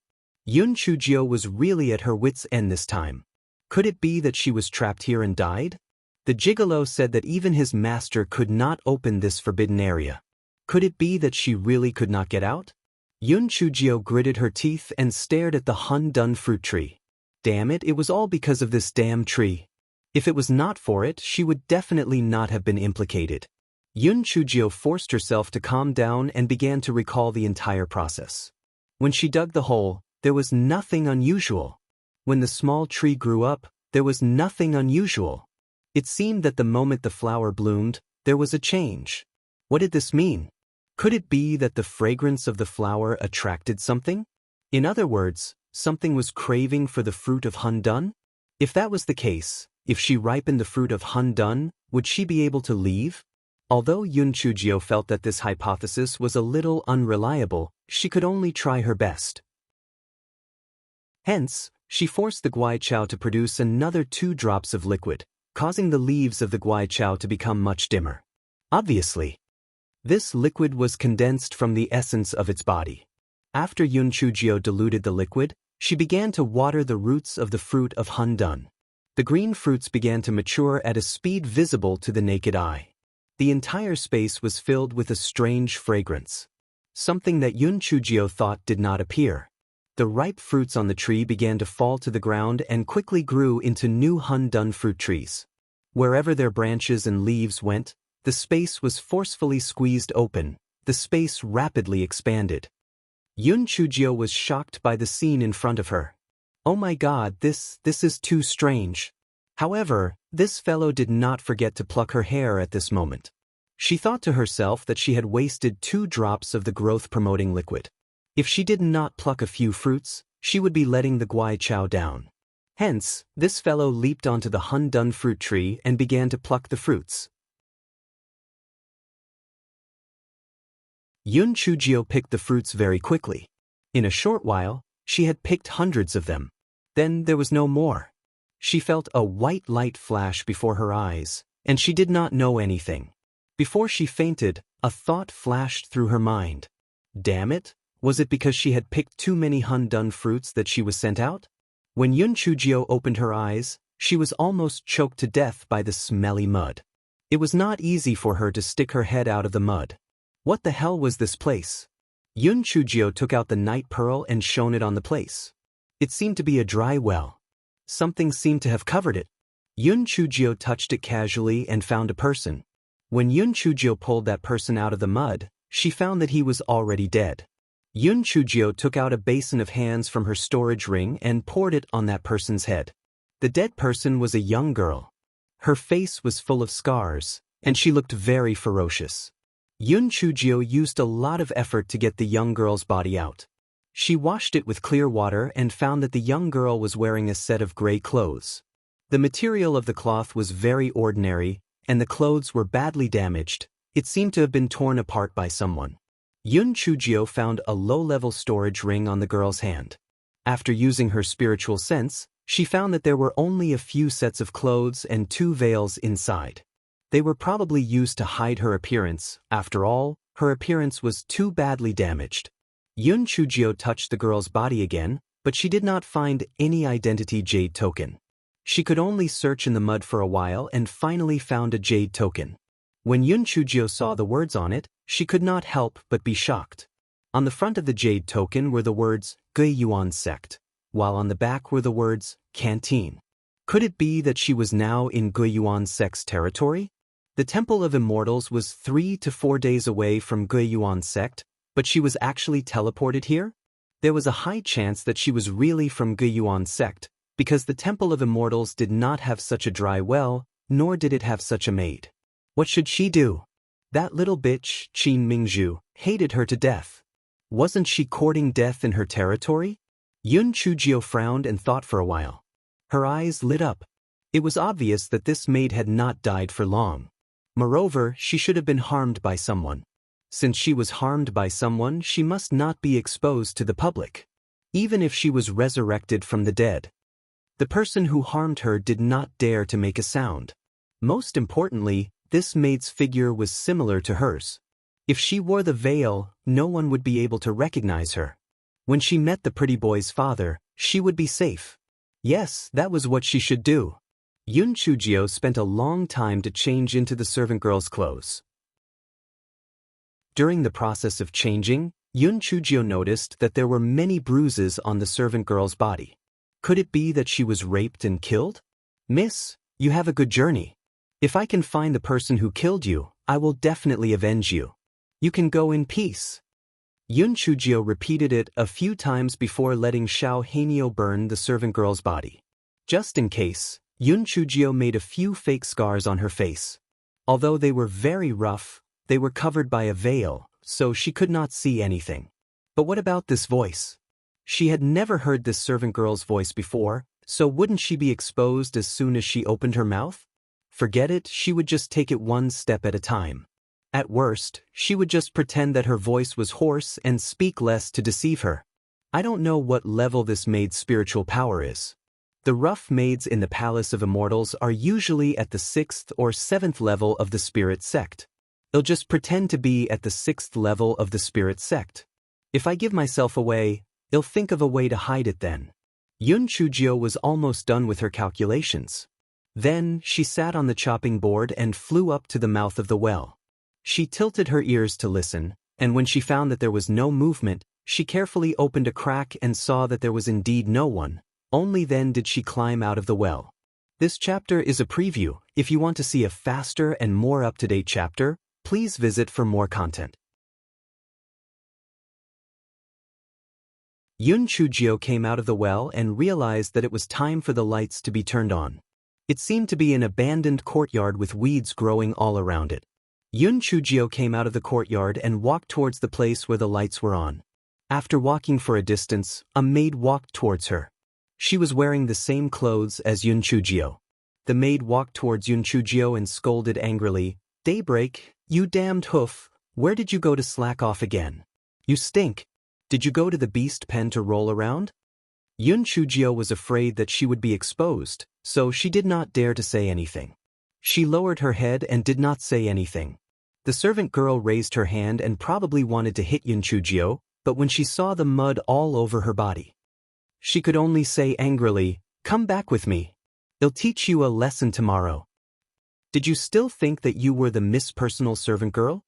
Yun Chujio was really at her wits' end this time. Could it be that she was trapped here and died? The gigolo said that even his master could not open this forbidden area. Could it be that she really could not get out? Yun Chujio gritted her teeth and stared at the Hun-dun fruit tree. Damn it, it was all because of this damn tree. If it was not for it, she would definitely not have been implicated. Yun Chujio forced herself to calm down and began to recall the entire process. When she dug the hole, there was nothing unusual. When the small tree grew up, there was nothing unusual. It seemed that the moment the flower bloomed, there was a change. What did this mean? Could it be that the fragrance of the flower attracted something? In other words, something was craving for the fruit of Hun-dun? If that was the case, if she ripened the fruit of Hun-dun, would she be able to leave? Although Yun Chujio felt that this hypothesis was a little unreliable, she could only try her best. Hence, she forced the guaichao to produce another 2 drops of liquid, causing the leaves of the guaichao to become much dimmer. Obviously, this liquid was condensed from the essence of its body. After Yun Chujio diluted the liquid, she began to water the roots of the fruit of Hun-dun. The green fruits began to mature at a speed visible to the naked eye. The entire space was filled with a strange fragrance, something that Yun Chujio thought did not appear. The ripe fruits on the tree began to fall to the ground and quickly grew into new Hun-dun fruit trees. Wherever their branches and leaves went, the space was forcefully squeezed open, the space rapidly expanded. Yun Chujio was shocked by the scene in front of her. Oh my God, this is too strange. However, this fellow did not forget to pluck her hair at this moment. She thought to herself that she had wasted 2 drops of the growth-promoting liquid. If she did not pluck a few fruits, she would be letting the guaichao down. Hence, this fellow leaped onto the Hun-dun fruit tree and began to pluck the fruits. Yun Chujio picked the fruits very quickly. In a short while, she had picked hundreds of them. Then there was no more. She felt a white light flash before her eyes, and she did not know anything. Before she fainted, a thought flashed through her mind. Damn it, was it because she had picked too many Hun-dun fruits that she was sent out? When Yun Chujio opened her eyes, she was almost choked to death by the smelly mud. It was not easy for her to stick her head out of the mud. What the hell was this place? Yun Chujio took out the night pearl and shone it on the place. It seemed to be a dry well. Something seemed to have covered it. Yun Chujio touched it casually and found a person. When Yun Chujio pulled that person out of the mud, she found that he was already dead. Yun Chujio took out a basin of hands from her storage ring and poured it on that person's head. The dead person was a young girl. Her face was full of scars, and she looked very ferocious. Yun Chujio used a lot of effort to get the young girl's body out. She washed it with clear water and found that the young girl was wearing a set of gray clothes. The material of the cloth was very ordinary, and the clothes were badly damaged. It seemed to have been torn apart by someone. Yun Chujio found a low-level storage ring on the girl's hand. After using her spiritual sense, she found that there were only a few sets of clothes and 2 veils inside. They were probably used to hide her appearance. After all, her appearance was too badly damaged. Yun Chujio touched the girl's body again, but she did not find any identity jade token. She could only search in the mud for a while and finally found a jade token. When Yun Chujio saw the words on it, she could not help but be shocked. On the front of the jade token were the words Gui Yuan Sect, while on the back were the words Canteen. Could it be that she was now in Gui Yuan Sect's territory? The Temple of Immortals was 3 to 4 days away from Gui Yuan Sect, but she was actually teleported here? There was a high chance that she was really from Gui Yuan Sect, because the Temple of Immortals did not have such a dry well, nor did it have such a maid. What should she do? That little bitch, Qin Mingzhu, hated her to death. Wasn't she courting death in her territory? Yun Chujio frowned and thought for a while. Her eyes lit up. It was obvious that this maid had not died for long. Moreover, she should have been harmed by someone. Since she was harmed by someone, she must not be exposed to the public. Even if she was resurrected from the dead. The person who harmed her did not dare to make a sound. Most importantly, this maid's figure was similar to hers. If she wore the veil, no one would be able to recognize her. When she met the pretty boy's father, she would be safe. Yes, that was what she should do. Yun Chujio spent a long time to change into the servant girl's clothes. During the process of changing, Yun Chujio noticed that there were many bruises on the servant girl's body. Could it be that she was raped and killed? Miss, you have a good journey. If I can find the person who killed you, I will definitely avenge you. You can go in peace. Yun Chujio repeated it a few times before letting Xiao Hanyo burn the servant girl's body. Just in case, Yun Chujio made a few fake scars on her face. Although they were very rough, they were covered by a veil, so she could not see anything. But what about this voice? She had never heard this servant girl's voice before, so wouldn't she be exposed as soon as she opened her mouth? Forget it, she would just take it one step at a time. At worst, she would just pretend that her voice was hoarse and speak less to deceive her. I don't know what level this maid's spiritual power is. The rough maids in the Palace of Immortals are usually at the 6th or 7th level of the spirit sect. They'll just pretend to be at the 6th level of the spirit sect. If I give myself away, they'll think of a way to hide it then. Yun Chujio was almost done with her calculations. Then, she sat on the chopping board and flew up to the mouth of the well. She tilted her ears to listen, and when she found that there was no movement, she carefully opened a crack and saw that there was indeed no one. Only then did she climb out of the well. This chapter is a preview. If you want to see a faster and more up-to-date chapter, please visit for more content. Yun Chujio came out of the well and realized that it was time for the lights to be turned on. It seemed to be an abandoned courtyard with weeds growing all around it. Yun Chujio came out of the courtyard and walked towards the place where the lights were on. After walking for a distance, a maid walked towards her. She was wearing the same clothes as Yun Chujio. The maid walked towards Yun Chujio and scolded angrily, "Daybreak, you damned hoof, where did you go to slack off again? You stink. Did you go to the beast pen to roll around?" Yun Chujio was afraid that she would be exposed, so she did not dare to say anything. She lowered her head and did not say anything. The servant girl raised her hand and probably wanted to hit Yun Chujio, but when she saw the mud all over her body, she could only say angrily, "Come back with me. They'll teach you a lesson tomorrow." Did you still think that you were the Miss Personal Servant Girl?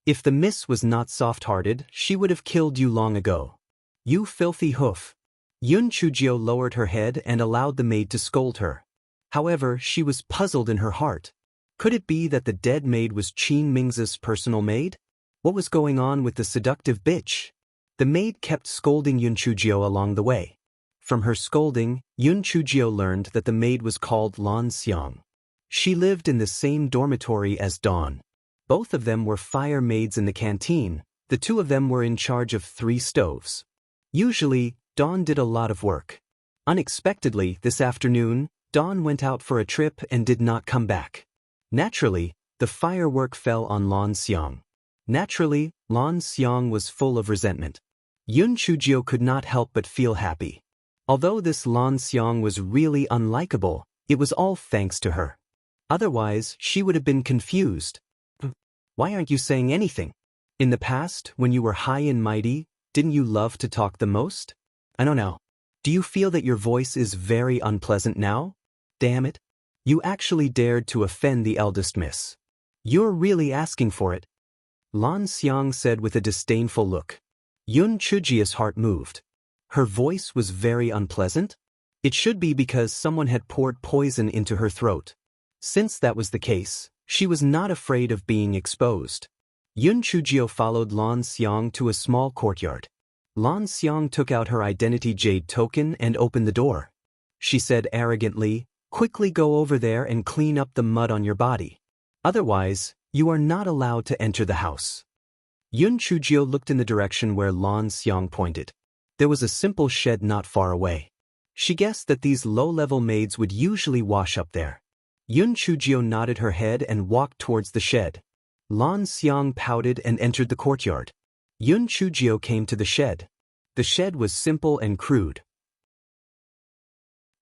If the Miss was not soft-hearted, she would have killed you long ago. You filthy hoof. Yun Chujio lowered her head and allowed the maid to scold her. However, she was puzzled in her heart. Could it be that the dead maid was Qin Ming's personal maid? What was going on with the seductive bitch? The maid kept scolding Yun Chujio along the way. From her scolding, Yun Chujio learned that the maid was called Lan Xiang. She lived in the same dormitory as Dawn. Both of them were fire maids in the canteen. The two of them were in charge of 3 stoves. Usually, Dawn did a lot of work. Unexpectedly, this afternoon, Dawn went out for a trip and did not come back. Naturally, the firework fell on Lan Xiang. Naturally, Lan Xiang was full of resentment. Yun Chujio could not help but feel happy. Although this Lan Xiang was really unlikable, it was all thanks to her. Otherwise, she would have been confused. Why aren't you saying anything? In the past, when you were high and mighty, didn't you love to talk the most? I don't know. Do you feel that your voice is very unpleasant now? Damn it. You actually dared to offend the eldest miss. You're really asking for it. Lan Xiang said with a disdainful look. Yun Chujio's heart moved. Her voice was very unpleasant? It should be because someone had poured poison into her throat. Since that was the case, she was not afraid of being exposed. Yun Chujio followed Lan Xiang to a small courtyard. Lan Xiang took out her identity jade token and opened the door. She said arrogantly, "Quickly go over there and clean up the mud on your body. Otherwise, you are not allowed to enter the house." Yun Chujio looked in the direction where Lan Xiang pointed. There was a simple shed not far away. She guessed that these low-level maids would usually wash up there. Yun Chujio nodded her head and walked towards the shed. Lan Xiang pouted and entered the courtyard. Yun Chujio came to the shed. The shed was simple and crude.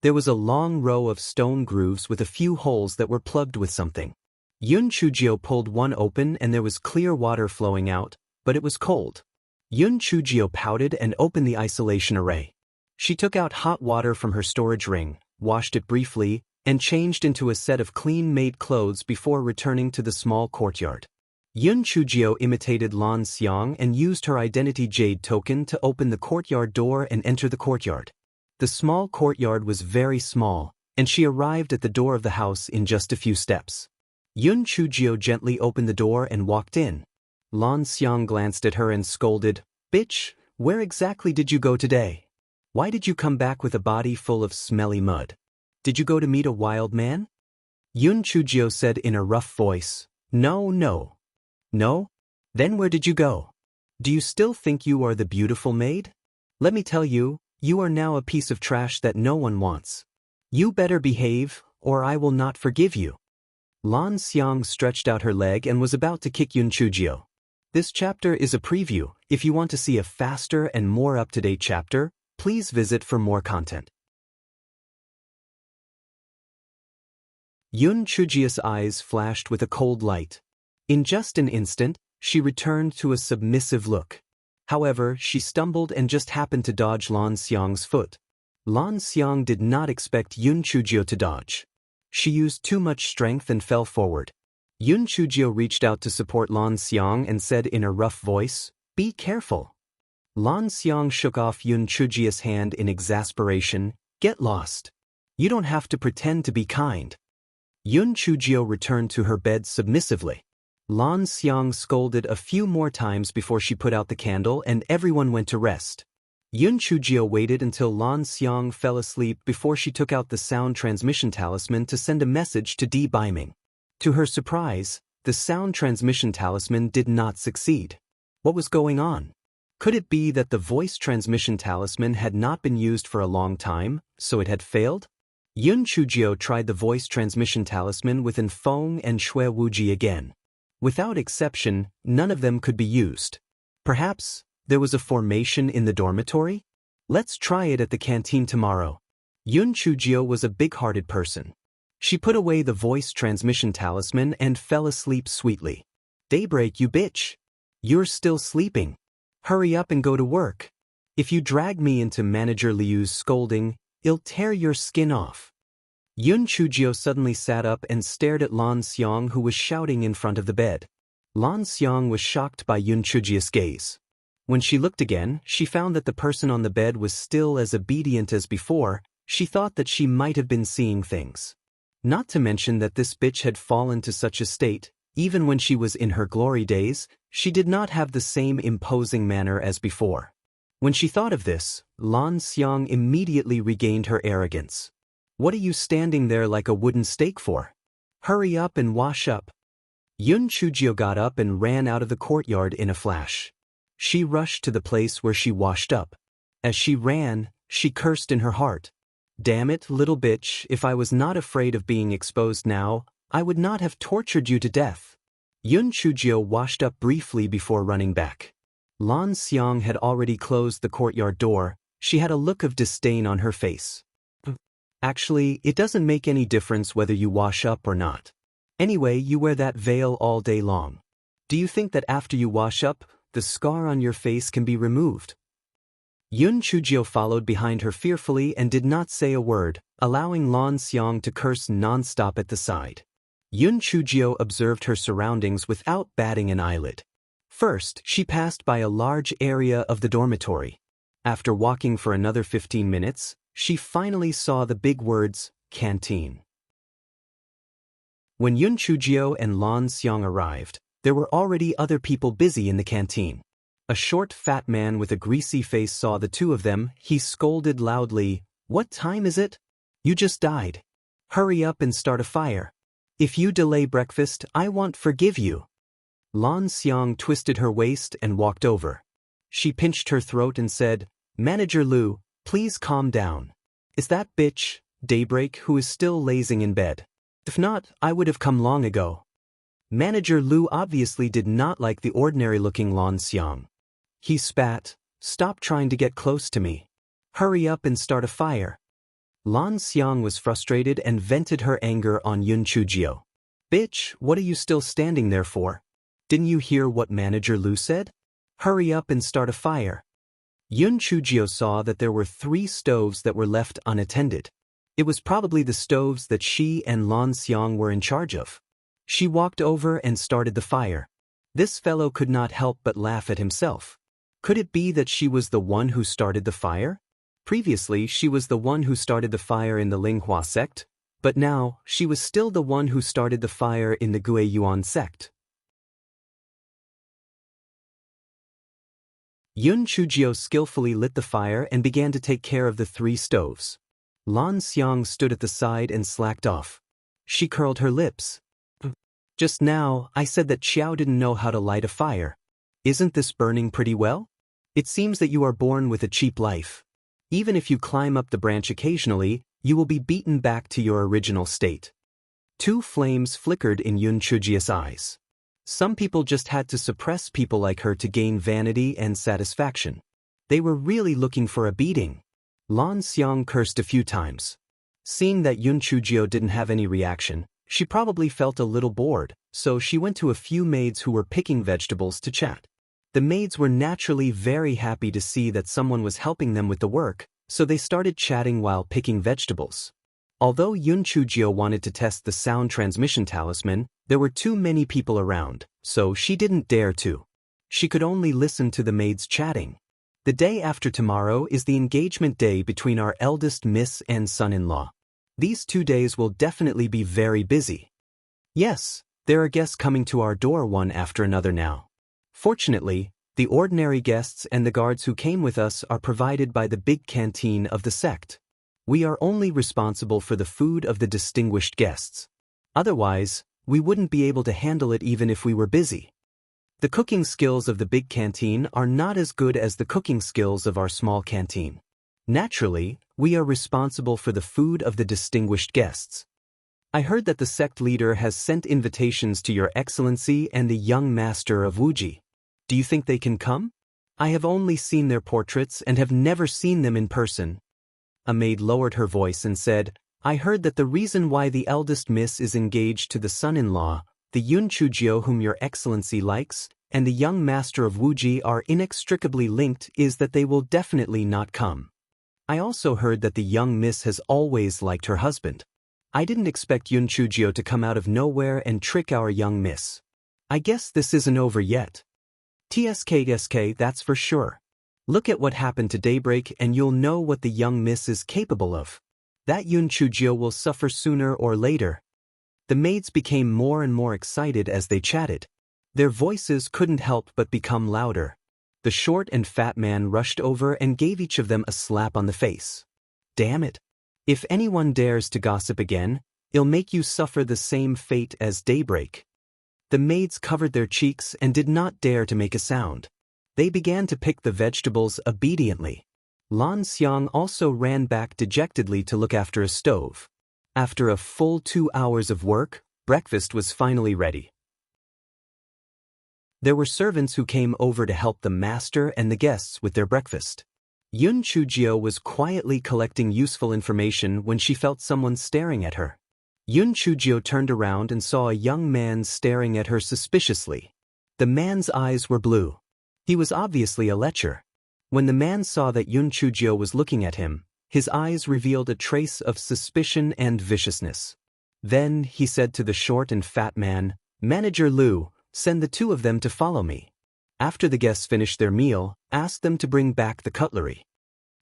There was a long row of stone grooves with a few holes that were plugged with something. Yun Chujio pulled one open and there was clear water flowing out, but it was cold. Yun Chujio pouted and opened the isolation array. She took out hot water from her storage ring, washed it briefly, and changed into a set of clean-made clothes before returning to the small courtyard. Yun Chujio imitated Lan Xiang and used her identity jade token to open the courtyard door and enter the courtyard. The small courtyard was very small, and she arrived at the door of the house in just a few steps. Yun Chujio gently opened the door and walked in. Lan Xiang glanced at her and scolded, "Bitch, where exactly did you go today? Why did you come back with a body full of smelly mud? Did you go to meet a wild man?" Yun Chujio said in a rough voice, "No. No? Then where did you go? Do you still think you are the beautiful maid? Let me tell you, you are now a piece of trash that no one wants. You better behave, or I will not forgive you." Lan Xiang stretched out her leg and was about to kick Yun Chujio. This chapter is a preview. If you want to see a faster and more up-to-date chapter, please visit for more content. Yun Chujio's eyes flashed with a cold light. In just an instant, she returned to a submissive look. However, she stumbled and just happened to dodge Lan Xiang's foot. Lan Xiang did not expect Yun Chujio to dodge. She used too much strength and fell forward. Yun Chujio reached out to support Lan Xiang and said in a rough voice, "Be careful." Lan Xiang shook off Yun Chujio's hand in exasperation. "Get lost. You don't have to pretend to be kind." Yun Chujio returned to her bed submissively. Lan Xiang scolded a few more times before she put out the candle and everyone went to rest. Yun Chujio waited until Lan Xiang fell asleep before she took out the sound transmission talisman to send a message to Di Baiming. To her surprise, the sound transmission talisman did not succeed. What was going on? Could it be that the voice transmission talisman had not been used for a long time, so it had failed? Yun Chujio tried the voice transmission talisman with Feng and Shui Wuji again. Without exception, none of them could be used. Perhaps there was a formation in the dormitory? Let's try it at the canteen tomorrow. Yun Chujio was a big-hearted person. She put away the voice transmission talisman and fell asleep sweetly. "Daybreak, you bitch! You're still sleeping. Hurry up and go to work. If you drag me into Manager Liu's scolding, I'll tear your skin off." Yun Chujio suddenly sat up and stared at Lan Xiang, who was shouting in front of the bed. Lan Xiang was shocked by Yun Chujio's gaze. When she looked again, she found that the person on the bed was still as obedient as before. She thought that she might have been seeing things. Not to mention that this bitch had fallen to such a state. Even when she was in her glory days, she did not have the same imposing manner as before. When she thought of this, Lan Xiang immediately regained her arrogance. "What are you standing there like a wooden stake for? Hurry up and wash up." Yun Chujio got up and ran out of the courtyard in a flash. She rushed to the place where she washed up. As she ran, she cursed in her heart. "Damn it, little bitch, if I was not afraid of being exposed now, I would not have tortured you to death." Yun Chujio washed up briefly before running back. Lan Xiang had already closed the courtyard door. She had a look of disdain on her face. "Actually, it doesn't make any difference whether you wash up or not. Anyway, you wear that veil all day long. Do you think that after you wash up, the scar on your face can be removed?" Yun Chujio followed behind her fearfully and did not say a word, allowing Lan Xiang to curse non-stop at the side. Yun Chujio observed her surroundings without batting an eyelid. First, she passed by a large area of the dormitory. After walking for another 15 minutes, she finally saw the big words, "Canteen." When Yun Chujio and Lan Xiang arrived, there were already other people busy in the canteen. A short, fat man with a greasy face saw the two of them. He scolded loudly, "What time is it? You just died. Hurry up and start a fire. If you delay breakfast, I won't forgive you." Lan Xiang twisted her waist and walked over. She pinched her throat and said, "Manager Liu, please calm down. Is that bitch, Daybreak, who is still lazing in bed? If not, I would have come long ago." Manager Liu obviously did not like the ordinary-looking Lan Xiang. He spat, "Stop trying to get close to me. Hurry up and start a fire." Lan Xiang was frustrated and vented her anger on Yun Chujio. "Bitch, what are you still standing there for? Didn't you hear what Manager Liu said? Hurry up and start a fire." Yun Chujio saw that there were 3 stoves that were left unattended. It was probably the stoves that she and Lan Xiang were in charge of. She walked over and started the fire. This fellow could not help but laugh at himself. Could it be that she was the one who started the fire? Previously, she was the one who started the fire in the Linghua sect, but now, she was still the one who started the fire in the Guiyuan sect. Yun Chujio skillfully lit the fire and began to take care of the 3 stoves. Lan Xiang stood at the side and slacked off. She curled her lips. Just now, I said that Xiao didn't know how to light a fire. Isn't this burning pretty well? It seems that you are born with a cheap life. Even if you climb up the branch occasionally, you will be beaten back to your original state. 2 flames flickered in Yun Chujio's eyes. Some people just had to suppress people like her to gain vanity and satisfaction. They were really looking for a beating. Lan Xiang cursed a few times. Seeing that Yun Chujio didn't have any reaction, she probably felt a little bored, so she went to a few maids who were picking vegetables to chat. The maids were naturally very happy to see that someone was helping them with the work, so they started chatting while picking vegetables. Although Yun Chujio wanted to test the sound transmission talisman, there were too many people around, so she didn't dare to. She could only listen to the maids chatting. The day after tomorrow is the engagement day between our eldest miss and son-in-law. These 2 days will definitely be very busy. Yes, there are guests coming to our door one after another now. Fortunately, the ordinary guests and the guards who came with us are provided by the big canteen of the sect. We are only responsible for the food of the distinguished guests. Otherwise, we wouldn't be able to handle it even if we were busy. The cooking skills of the big canteen are not as good as the cooking skills of our small canteen. Naturally, we are responsible for the food of the distinguished guests. I heard that the sect leader has sent invitations to Your Excellency and the young master of Wuji. Do you think they can come? I have only seen their portraits and have never seen them in person. A maid lowered her voice and said, I heard that the reason why the eldest miss is engaged to the son-in-law, the Yun Chujio whom Your Excellency likes, and the young master of Wuji are inextricably linked is that they will definitely not come. I also heard that the young miss has always liked her husband. I didn't expect Yun Chujio to come out of nowhere and trick our young miss. I guess this isn't over yet. TSK, that's for sure. Look at what happened to Daybreak and you'll know what the young miss is capable of. That Yun Chujio will suffer sooner or later. The maids became more and more excited as they chatted. Their voices couldn't help but become louder. The short and fat man rushed over and gave each of them a slap on the face. Damn it. If anyone dares to gossip again, it'll make you suffer the same fate as Daybreak. The maids covered their cheeks and did not dare to make a sound. They began to pick the vegetables obediently. Lan Xiang also ran back dejectedly to look after a stove. After a full 2 hours of work, breakfast was finally ready. There were servants who came over to help the master and the guests with their breakfast. Yun Chujio was quietly collecting useful information when she felt someone staring at her. Yun Chujio turned around and saw a young man staring at her suspiciously. The man's eyes were blue. He was obviously a lecher. When the man saw that Yun Chujio was looking at him, his eyes revealed a trace of suspicion and viciousness. Then he said to the short and fat man, Manager Liu, send the 2 of them to follow me. After the guests finished their meal, ask them to bring back the cutlery.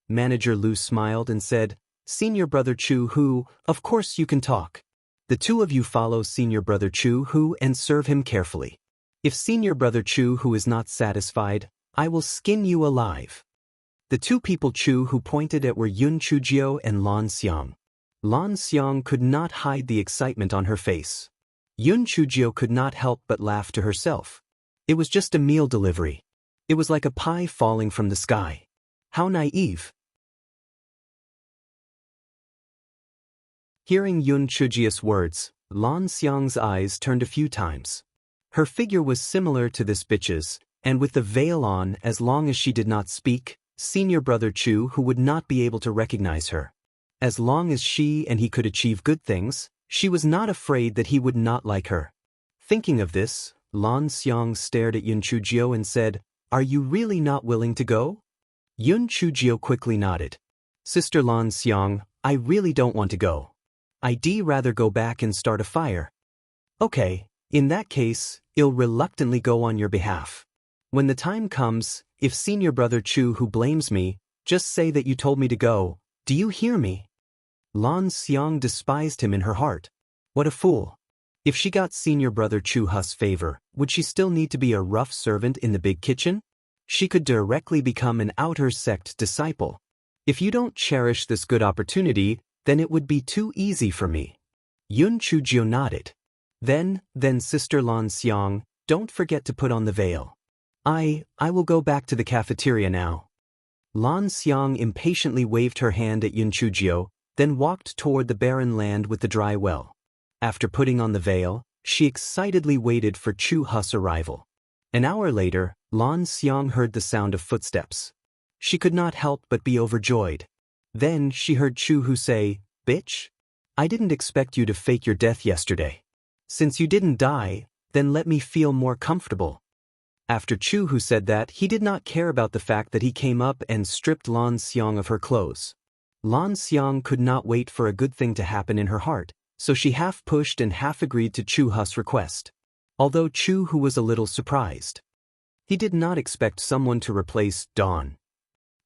Manager Liu smiled and said, Senior Brother Chu Hu, of course you can talk. The 2 of you follow Senior Brother Chu Hu and serve him carefully. If Senior Brother Chu Hu is not satisfied, I will skin you alive. The 2 people Chu Hu pointed at were Yun Chujio and Lan Xiang. Lan Xiang could not hide the excitement on her face. Yun Chujio could not help but laugh to herself. It was just a meal delivery. It was like a pie falling from the sky. How naive. Hearing Yun Chujio's words, Lan Xiang's eyes turned a few times. Her figure was similar to this bitch's, and with the veil on, as long as she did not speak, Senior Brother Chu who would not be able to recognize her. As long as she and he could achieve good things, she was not afraid that he would not like her. Thinking of this, Lan Xiang stared at Yun Chujio and said, Are you really not willing to go? Yun Chujio quickly nodded. Sister Lan Xiang, I really don't want to go. I'd rather go back and start a fire. Okay, in that case, I'll reluctantly go on your behalf. When the time comes, if senior brother Chu who blames me, just say that you told me to go. Do you hear me? Lan Xiang despised him in her heart. What a fool. If she got senior brother Chu Hu's favor, would she still need to be a rough servant in the big kitchen? She could directly become an outer sect disciple. If you don't cherish this good opportunity, then it would be too easy for me. Yun Chujio nodded. Then Sister Lan Xiang, don't forget to put on the veil. I will go back to the cafeteria now. Lan Xiang impatiently waved her hand at Yun Chujio, then walked toward the barren land with the dry well. After putting on the veil, she excitedly waited for Chu Hu's arrival. An hour later, Lan Xiang heard the sound of footsteps. She could not help but be overjoyed. Then she heard Chu Hu say, "Bitch, I didn't expect you to fake your death yesterday. Since you didn't die, then let me feel more comfortable." After Chu Hu said that, he did not care about the fact that he came up and stripped Lan Xiang of her clothes. Lan Xiang could not wait for a good thing to happen in her heart, so she half pushed and half agreed to Chu Hu's request. Although Chu Hu was a little surprised. He did not expect someone to replace Dawn.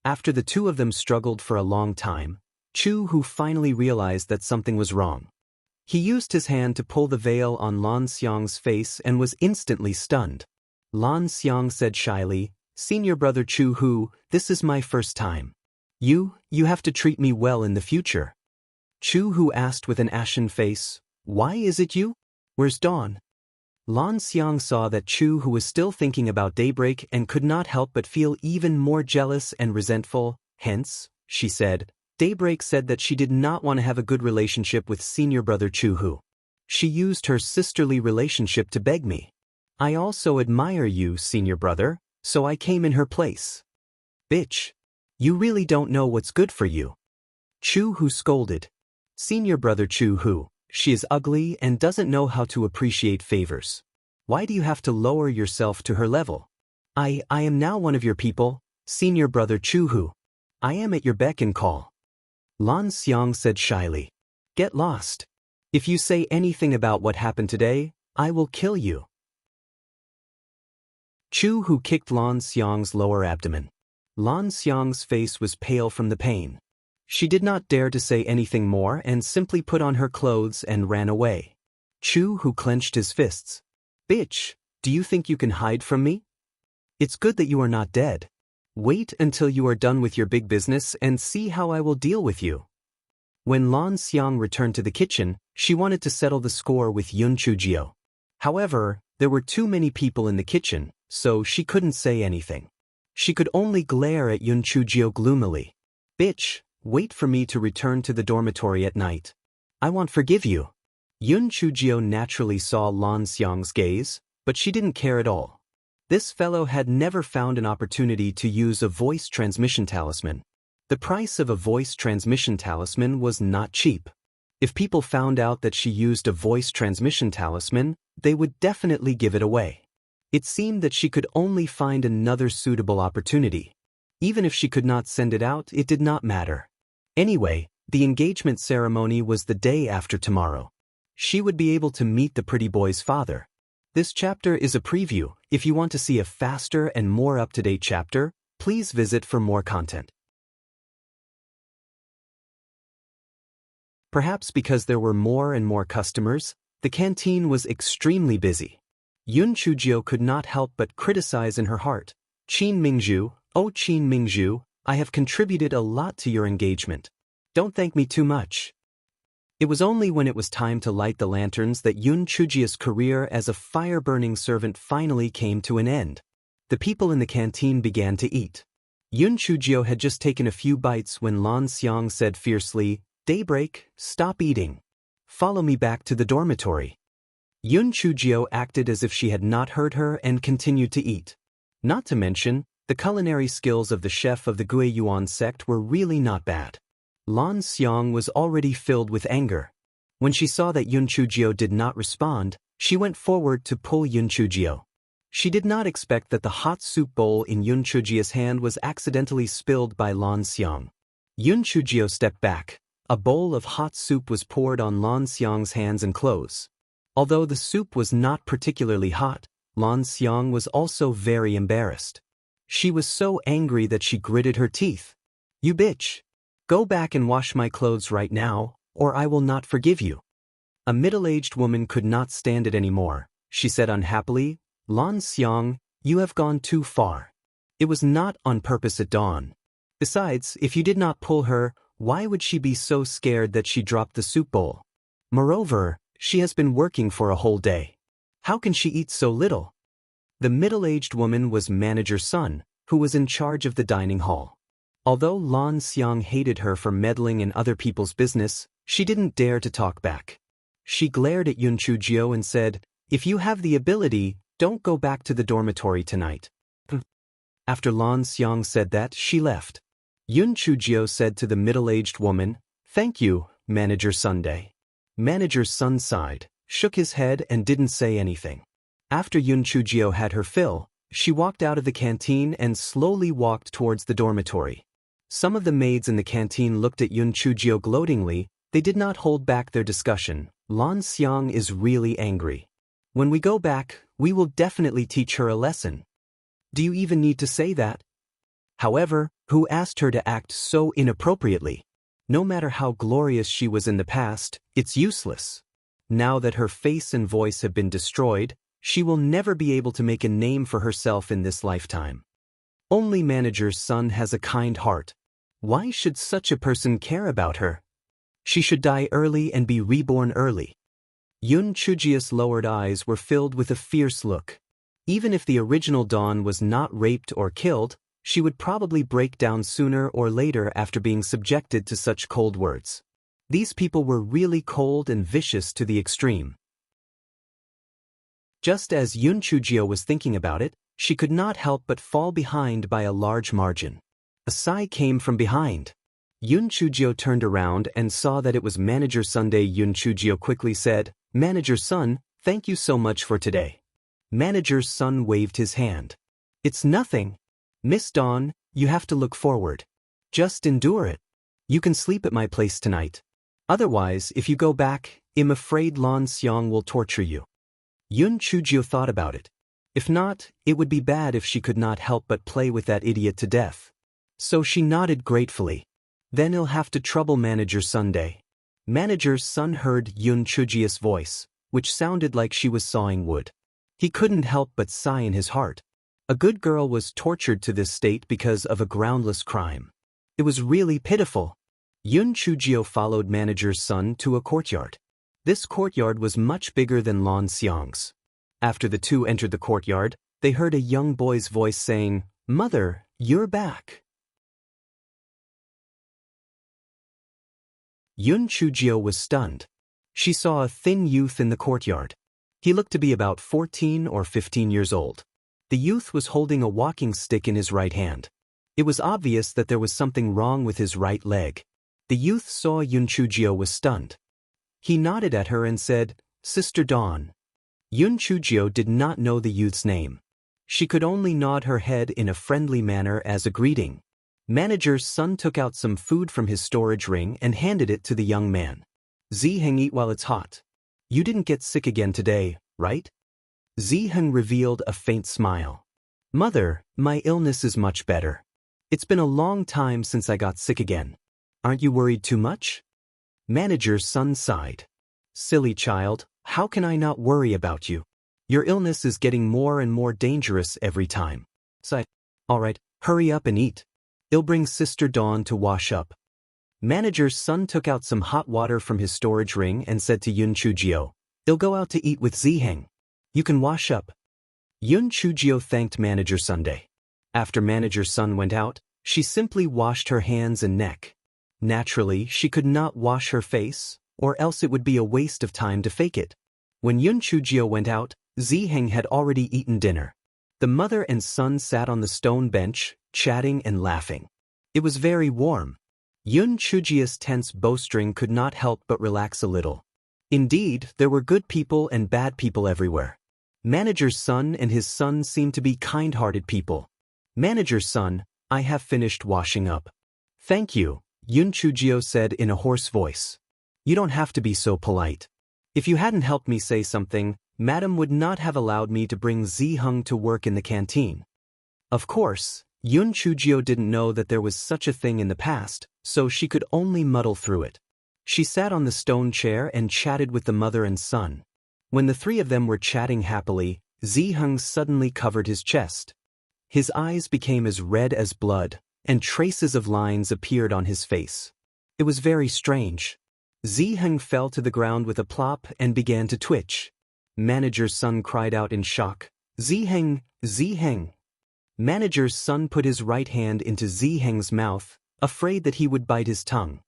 After the two of them struggled for a long time, Chu Hu finally realized that something was wrong. He used his hand to pull the veil on Lan Xiang's face and was instantly stunned. Lan Xiang said shyly, "Senior brother Chu Hu, this is my first time. You have to treat me well in the future." Chu Hu asked with an ashen face, "Why is it you? Where's Dawn?" Lan Xiang saw that Chu Hu was still thinking about Daybreak and could not help but feel even more jealous and resentful. Hence, she said, Daybreak said that she did not want to have a good relationship with senior brother Chu Hu. She used her sisterly relationship to beg me. I also admire you, senior brother, so I came in her place. Bitch. You really don't know what's good for you. Chu Hu scolded. Senior brother Chu Hu, she is ugly and doesn't know how to appreciate favors. Why do you have to lower yourself to her level? I am now one of your people, senior brother Chu Hu. I am at your beck and call. Lan Xiang said shyly. Get lost. If you say anything about what happened today, I will kill you. Chu Hu kicked Lan Xiang's lower abdomen. Lan Xiang's face was pale from the pain. She did not dare to say anything more and simply put on her clothes and ran away. Chu Hu clenched his fists. Bitch, do you think you can hide from me? It's good that you are not dead. Wait until you are done with your big business and see how I will deal with you. When Lan Xiang returned to the kitchen, she wanted to settle the score with Yun Chujio. However, there were too many people in the kitchen, so she couldn't say anything. She could only glare at Yun Chujio gloomily. Bitch, wait for me to return to the dormitory at night. I won't forgive you. Yun Chujio naturally saw Lan Xiang's gaze, but she didn't care at all. This fellow had never found an opportunity to use a voice transmission talisman. The price of a voice transmission talisman was not cheap. If people found out that she used a voice transmission talisman, they would definitely give it away. It seemed that she could only find another suitable opportunity. Even if she could not send it out, it did not matter. Anyway, the engagement ceremony was the day after tomorrow. She would be able to meet the pretty boy's father. This chapter is a preview. If you want to see a faster and more up-to-date chapter, please visit for more content. Perhaps because there were more and more customers, the canteen was extremely busy. Yun Chujio could not help but criticize in her heart. Qin Mingzhu, oh Qin Mingzhu, I have contributed a lot to your engagement. Don't thank me too much. It was only when it was time to light the lanterns that Yun Chujio's career as a fire-burning servant finally came to an end. The people in the canteen began to eat. Yun Chujio had just taken a few bites when Lan Xiang said fiercely, Daybreak, stop eating. Follow me back to the dormitory. Yun Chujio acted as if she had not heard her and continued to eat. Not to mention, the culinary skills of the chef of the Gui Yuan sect were really not bad. Lan Xiang was already filled with anger. When she saw that Yun Chujio did not respond, she went forward to pull Yun Chujio. She did not expect that the hot soup bowl in Yun Chujio's hand was accidentally spilled by Lan Xiang. Yun Chujio stepped back. A bowl of hot soup was poured on Lan Xiang's hands and clothes. Although the soup was not particularly hot, Lan Xiang was also very embarrassed. She was so angry that she gritted her teeth. "You bitch! Go back and wash my clothes right now, or I will not forgive you." A middle-aged woman could not stand it anymore. She said unhappily, "Lan Xiang, you have gone too far. It was not on purpose at dawn. Besides, if you did not pull her, why would she be so scared that she dropped the soup bowl? Moreover, she has been working for a whole day. How can she eat so little?" The middle-aged woman was Manager Sun, who was in charge of the dining hall. Although Lan Xiang hated her for meddling in other people's business, she didn't dare to talk back. She glared at Yun Chujio and said, "If you have the ability, don't go back to the dormitory tonight." After Lan Xiang said that, she left. Yun Chujio said to the middle-aged woman, "Thank you, Manager Sunday." Manager Sun sighed, shook his head and didn't say anything. After Yun Chujio had her fill, she walked out of the canteen and slowly walked towards the dormitory. Some of the maids in the canteen looked at Yun Chujio gloatingly. They did not hold back their discussion. "Lan Xiang is really angry. When we go back, we will definitely teach her a lesson." "Do you even need to say that?" However, who asked her to act so inappropriately? No matter how glorious she was in the past, it's useless. Now that her face and voice have been destroyed, she will never be able to make a name for herself in this lifetime. Only Manager Sun has a kind heart. Why should such a person care about her? She should die early and be reborn early. Yun Chujio's lowered eyes were filled with a fierce look. Even if the original Dawn was not raped or killed, she would probably break down sooner or later after being subjected to such cold words. These people were really cold and vicious to the extreme. Just as Yun Chujio was thinking about it, she could not help but fall behind by a large margin. A sigh came from behind. Yun Chujio turned around and saw that it was Manager Sunday. Yun Chujio quickly said, "Manager Sun, thank you so much for today." Manager Sun waved his hand. "It's nothing. Miss Dawn, you have to look forward. Just endure it. You can sleep at my place tonight. Otherwise, if you go back, I'm afraid Lan Xiang will torture you." Yun Chujio thought about it. If not, it would be bad if she could not help but play with that idiot to death. So she nodded gratefully. "Then he'll have to trouble Manager Sunday." Manager Sun heard Yun Chujio's voice, which sounded like she was sawing wood. He couldn't help but sigh in his heart. A good girl was tortured to this state because of a groundless crime. It was really pitiful. Yun Chujio followed Manager Sun to a courtyard. This courtyard was much bigger than Lan Xiang's. After the two entered the courtyard, they heard a young boy's voice saying, "Mother, you're back." Yun Chujio was stunned. She saw a thin youth in the courtyard. He looked to be about 14 or 15 years old. The youth was holding a walking stick in his right hand. It was obvious that there was something wrong with his right leg. The youth saw Yun Chujio was stunned. He nodded at her and said, "Sister Dawn." Yun Chujio did not know the youth's name. She could only nod her head in a friendly manner as a greeting. Manager Sun took out some food from his storage ring and handed it to the young man. "Ziheng, eat while it's hot. You didn't get sick again today, right?" Ziheng revealed a faint smile. "Mother, my illness is much better. It's been a long time since I got sick again. Aren't you worried too much?" Manager Sun sighed. "Silly child, how can I not worry about you? Your illness is getting more and more dangerous every time. All right, hurry up and eat. I'll bring Sister Dawn to wash up." Manager Sun took out some hot water from his storage ring and said to Yun Chujio, "I'll go out to eat with Ziheng. You can wash up." Yun Chujio thanked Manager Sunday. After Manager Sun went out, she simply washed her hands and neck. Naturally, she could not wash her face, or else it would be a waste of time to fake it. When Yun Chujio went out, Ziheng had already eaten dinner. The mother and son sat on the stone bench, chatting and laughing. It was very warm. Yun Chujio's tense bowstring could not help but relax a little. Indeed, there were good people and bad people everywhere. Manager's son and his son seemed to be kind-hearted people. "Manager's son, I have finished washing up." "Thank you," Yun Chujio said in a hoarse voice. You don't have to be so polite. If you hadn't helped me say something, Madam would not have allowed me to bring Zi Heng to work in the canteen. Of course, Yun Chujio didn't know that there was such a thing in the past, so she could only muddle through it. She sat on the stone chair and chatted with the mother and son. When the three of them were chatting happily, Zi Heng suddenly covered his chest. His eyes became as red as blood, and traces of lines appeared on his face. It was very strange. Zi Heng fell to the ground with a plop and began to twitch. Manager's son cried out in shock, Zi Heng, Zi Heng. Manager's son put his right hand into Zi Heng's mouth, afraid that he would bite his tongue.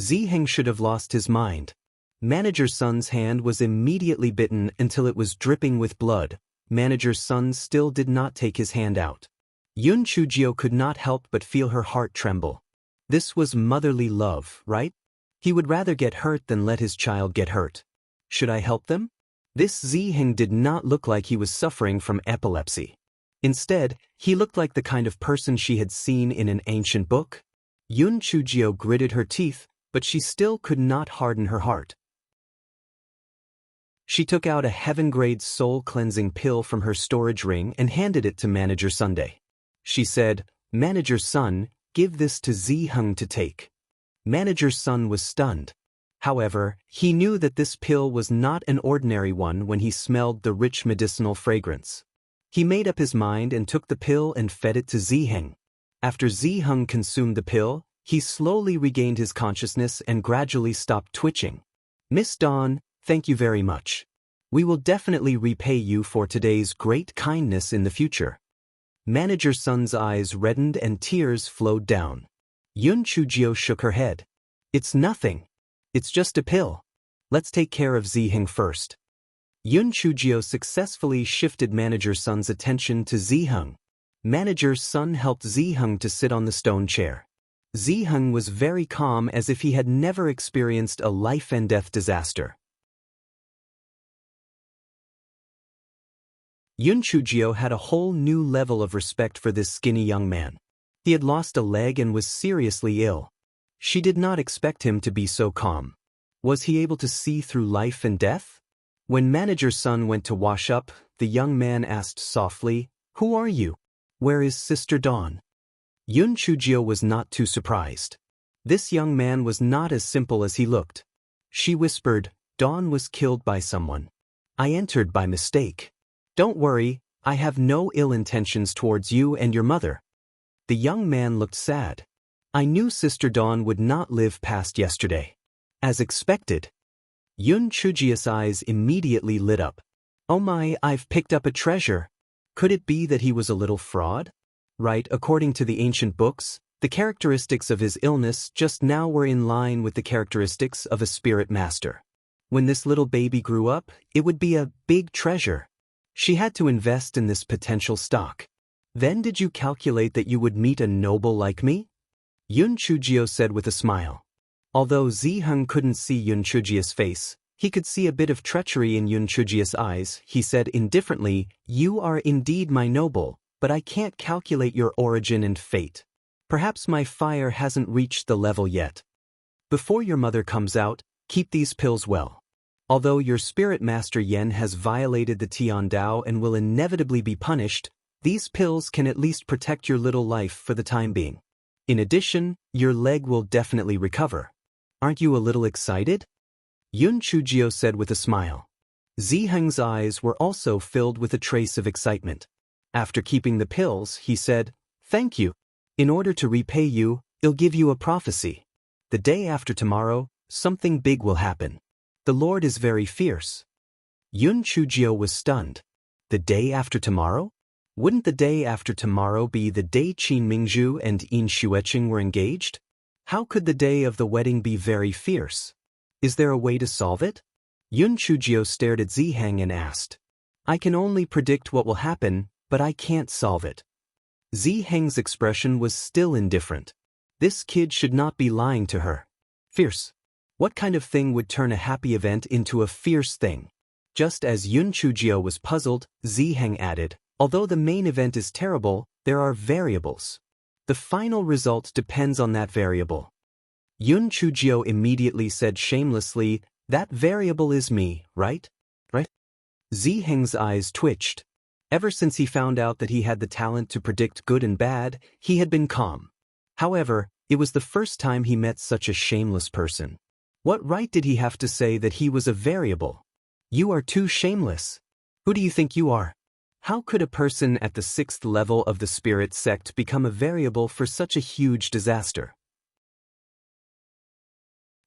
Zi Heng should have lost his mind. Manager's son's hand was immediately bitten until it was dripping with blood. Manager's son still did not take his hand out. Yun Chujio could not help but feel her heart tremble. This was motherly love, right? He would rather get hurt than let his child get hurt. Should I help them? This Zi Heng did not look like he was suffering from epilepsy. Instead, he looked like the kind of person she had seen in an ancient book. Yun Chujio gritted her teeth, but she still could not harden her heart. She took out a heaven-grade soul-cleansing pill from her storage ring and handed it to Manager Sunday. She said, Manager's son, give this to Zi Heng to take. Manager's son was stunned. However, he knew that this pill was not an ordinary one when he smelled the rich medicinal fragrance. He made up his mind and took the pill and fed it to Zi Heng. After Zi Heng consumed the pill, he slowly regained his consciousness and gradually stopped twitching. Miss Dawn, thank you very much. We will definitely repay you for today's great kindness in the future. Manager's son's eyes reddened and tears flowed down. Yun Chujio shook her head. It's nothing. It's just a pill. Let's take care of Zi Heng first. Yun Chujio successfully shifted Manager's son's attention to Zi Heng. Manager's son helped Zi Heng to sit on the stone chair. Zi Heng was very calm as if he had never experienced a life-and-death disaster. Yun Chujio had a whole new level of respect for this skinny young man. He had lost a leg and was seriously ill. She did not expect him to be so calm. Was he able to see through life and death? When Manager's son went to wash up, the young man asked softly, Who are you? Where is Sister Dawn? Yun Chujio was not too surprised. This young man was not as simple as he looked. She whispered, Dawn was killed by someone. I entered by mistake. Don't worry, I have no ill intentions towards you and your mother. The young man looked sad. I knew Sister Dawn would not live past yesterday. As expected. Yun Chujio's eyes immediately lit up. Oh my, I've picked up a treasure. Could it be that he was a little fraud? Right, according to the ancient books, the characteristics of his illness just now were in line with the characteristics of a spirit master. When this little baby grew up, it would be a big treasure. She had to invest in this potential stock. Then did you calculate that you would meet a noble like me? Yun Chujio said with a smile. Although Zi Heng couldn't see Yun Chujio's face, he could see a bit of treachery in Yun Chujio's eyes. He said indifferently, You are indeed my noble, but I can't calculate your origin and fate. Perhaps my fire hasn't reached the level yet. Before your mother comes out, keep these pills well. Although your spirit master Yen has violated the Tian Dao and will inevitably be punished, these pills can at least protect your little life for the time being. In addition, your leg will definitely recover. Aren't you a little excited? Yun Chujio said with a smile. Zi Heng's eyes were also filled with a trace of excitement. After keeping the pills, he said, Thank you. In order to repay you, I'll give you a prophecy. The day after tomorrow, something big will happen. The Lord is very fierce. Yun Chujio was stunned. The day after tomorrow? Wouldn't the day after tomorrow be the day Qin Mingzhu and Yin Xueqing were engaged? How could the day of the wedding be very fierce? Is there a way to solve it? Yun Chujio stared at Zi Heng and asked. I can only predict what will happen, but I can't solve it. Zi Heng's expression was still indifferent. This kid should not be lying to her. Fierce. What kind of thing would turn a happy event into a fierce thing? Just as Yun Chujio was puzzled, Zi Heng added, Although the main event is terrible, there are variables. The final result depends on that variable. Yun Chujio immediately said shamelessly, "That variable is me, right? Right?" Zi Heng's eyes twitched. Ever since he found out that he had the talent to predict good and bad, he had been calm. However, it was the first time he met such a shameless person. What right did he have to say that he was a variable? You are too shameless. Who do you think you are? How could a person at the 6th level of the spirit sect become a variable for such a huge disaster?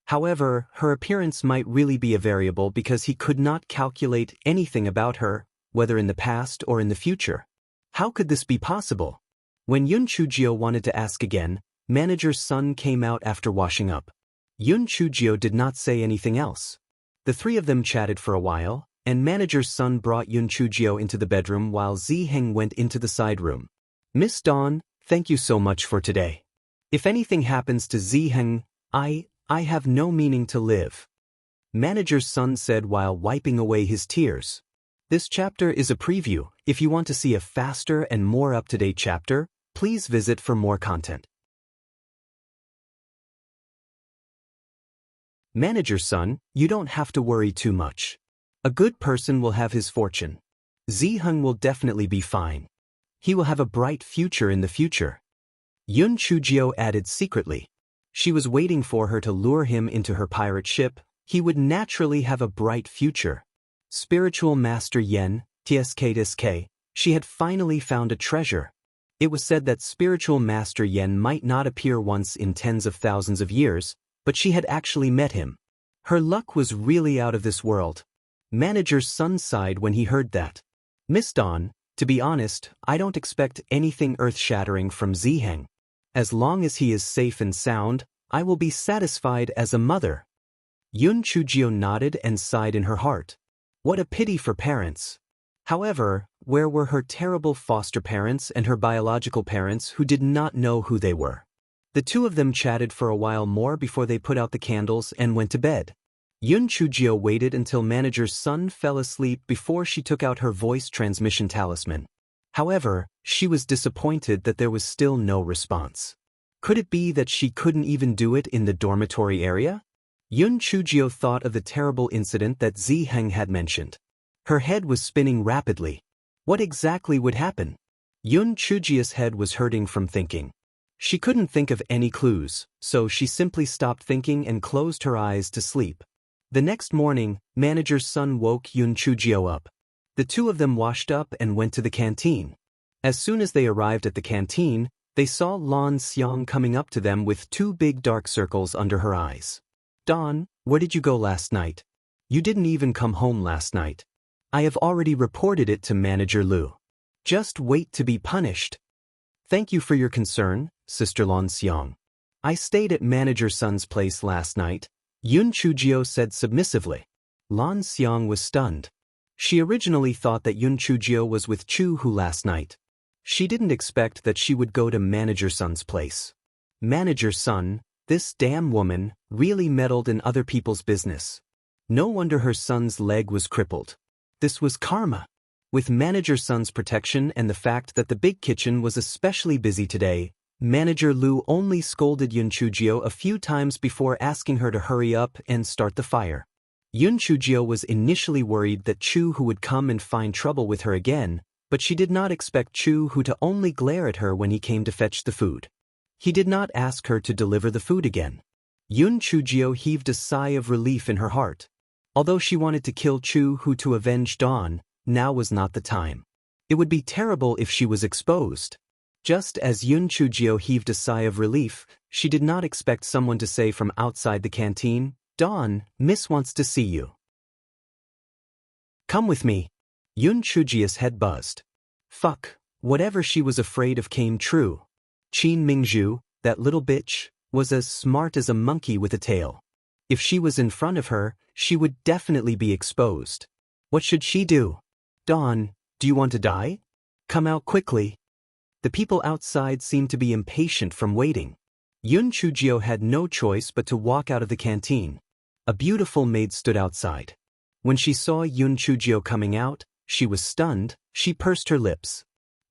However, her appearance might really be a variable because he could not calculate anything about her, whether in the past or in the future. How could this be possible? When Yun Chujio wanted to ask again, manager's son came out after washing up. Yun Chujio did not say anything else. The three of them chatted for a while, and manager's son brought Yun Chujio into the bedroom while Zi Heng went into the side room. "Miss Dawn, thank you so much for today. If anything happens to Zi Heng, I have no meaning to live," manager's son said while wiping away his tears. This chapter is a preview. If you want to see a faster and more up-to-date chapter, please visit for more content. Manager's son, you don't have to worry too much. A good person will have his fortune. Zi Heng will definitely be fine. He will have a bright future in the future. Yun Chujio added secretly. She was waiting for her to lure him into her pirate ship. He would naturally have a bright future. Spiritual Master Yen, TSK, she had finally found a treasure. It was said that Spiritual Master Yen might not appear once in tens of thousands of years, but she had actually met him. Her luck was really out of this world. Manager's son sighed when he heard that. "Miss Dawn, to be honest, I don't expect anything earth-shattering from Zi Heng. As long as he is safe and sound, I will be satisfied as a mother." Yun Chujio nodded and sighed in her heart. What a pity for parents. However, where were her terrible foster parents and her biological parents who did not know who they were? The two of them chatted for a while more before they put out the candles and went to bed. Yun Chujio waited until manager's son fell asleep before she took out her voice transmission talisman. However, she was disappointed that there was still no response. Could it be that she couldn't even do it in the dormitory area? Yun Chujio thought of the terrible incident that Zi Heng had mentioned. Her head was spinning rapidly. What exactly would happen? Yun Chujio's head was hurting from thinking. She couldn't think of any clues, so she simply stopped thinking and closed her eyes to sleep. The next morning, manager's son woke Yun Chujio up. The two of them washed up and went to the canteen. As soon as they arrived at the canteen, they saw Lan Xiang coming up to them with two big dark circles under her eyes. "Dawn, where did you go last night? You didn't even come home last night. I have already reported it to Manager Lu. Just wait to be punished." "Thank you for your concern, Sister Lan Xiang. I stayed at Manager Sun's place last night," Yun Chujio said submissively. Lan Xiang was stunned. She originally thought that Yun Chujio was with Chu Hu last night. She didn't expect that she would go to Manager Sun's place. Manager Sun, this damn woman, really meddled in other people's business. No wonder her son's leg was crippled. This was karma. With Manager Sun's protection and the fact that the big kitchen was especially busy today, Manager Lu only scolded Yun Chujio a few times before asking her to hurry up and start the fire. Yun Chujio was initially worried that Chu Hu would come and find trouble with her again, but she did not expect Chu Hu to only glare at her when he came to fetch the food. He did not ask her to deliver the food again. Yun Chujio heaved a sigh of relief in her heart. Although she wanted to kill Chu Hu to avenge Dawn, now was not the time. It would be terrible if she was exposed. Just as Yun Chujio heaved a sigh of relief, she did not expect someone to say from outside the canteen, "Dawn, Miss wants to see you. Come with me." Yun Chujio's head buzzed. Fuck, whatever she was afraid of came true. Qin Mingzhu, that little bitch, was as smart as a monkey with a tail. If she was in front of her, she would definitely be exposed. What should she do? "Dawn, do you want to die? Come out quickly." The people outside seemed to be impatient from waiting. Yun Chujio had no choice but to walk out of the canteen. A beautiful maid stood outside. When she saw Yun Chujio coming out, she was stunned. She pursed her lips.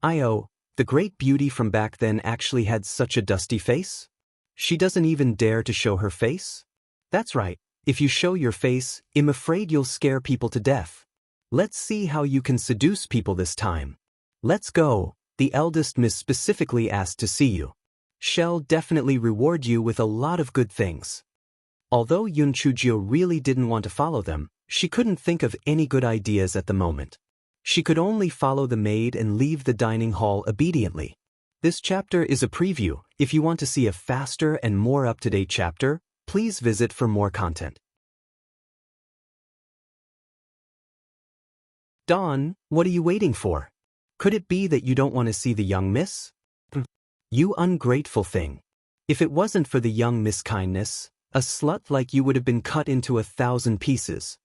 "Io, the great beauty from back then actually had such a dusty face?" She doesn't even dare to show her face? That's right, if you show your face, I'm afraid you'll scare people to death. Let's see how you can seduce people this time. Let's go, the eldest miss specifically asked to see you. She'll definitely reward you with a lot of good things. Although Yun Chujio really didn't want to follow them, she couldn't think of any good ideas at the moment. She could only follow the maid and leave the dining hall obediently. This chapter is a preview. If you want to see a faster and more up-to-date chapter, please visit for more content. Dawn, what are you waiting for? Could it be that you don't want to see the young miss? You ungrateful thing. If it wasn't for the young miss kindness, a slut like you would have been cut into 1,000 pieces.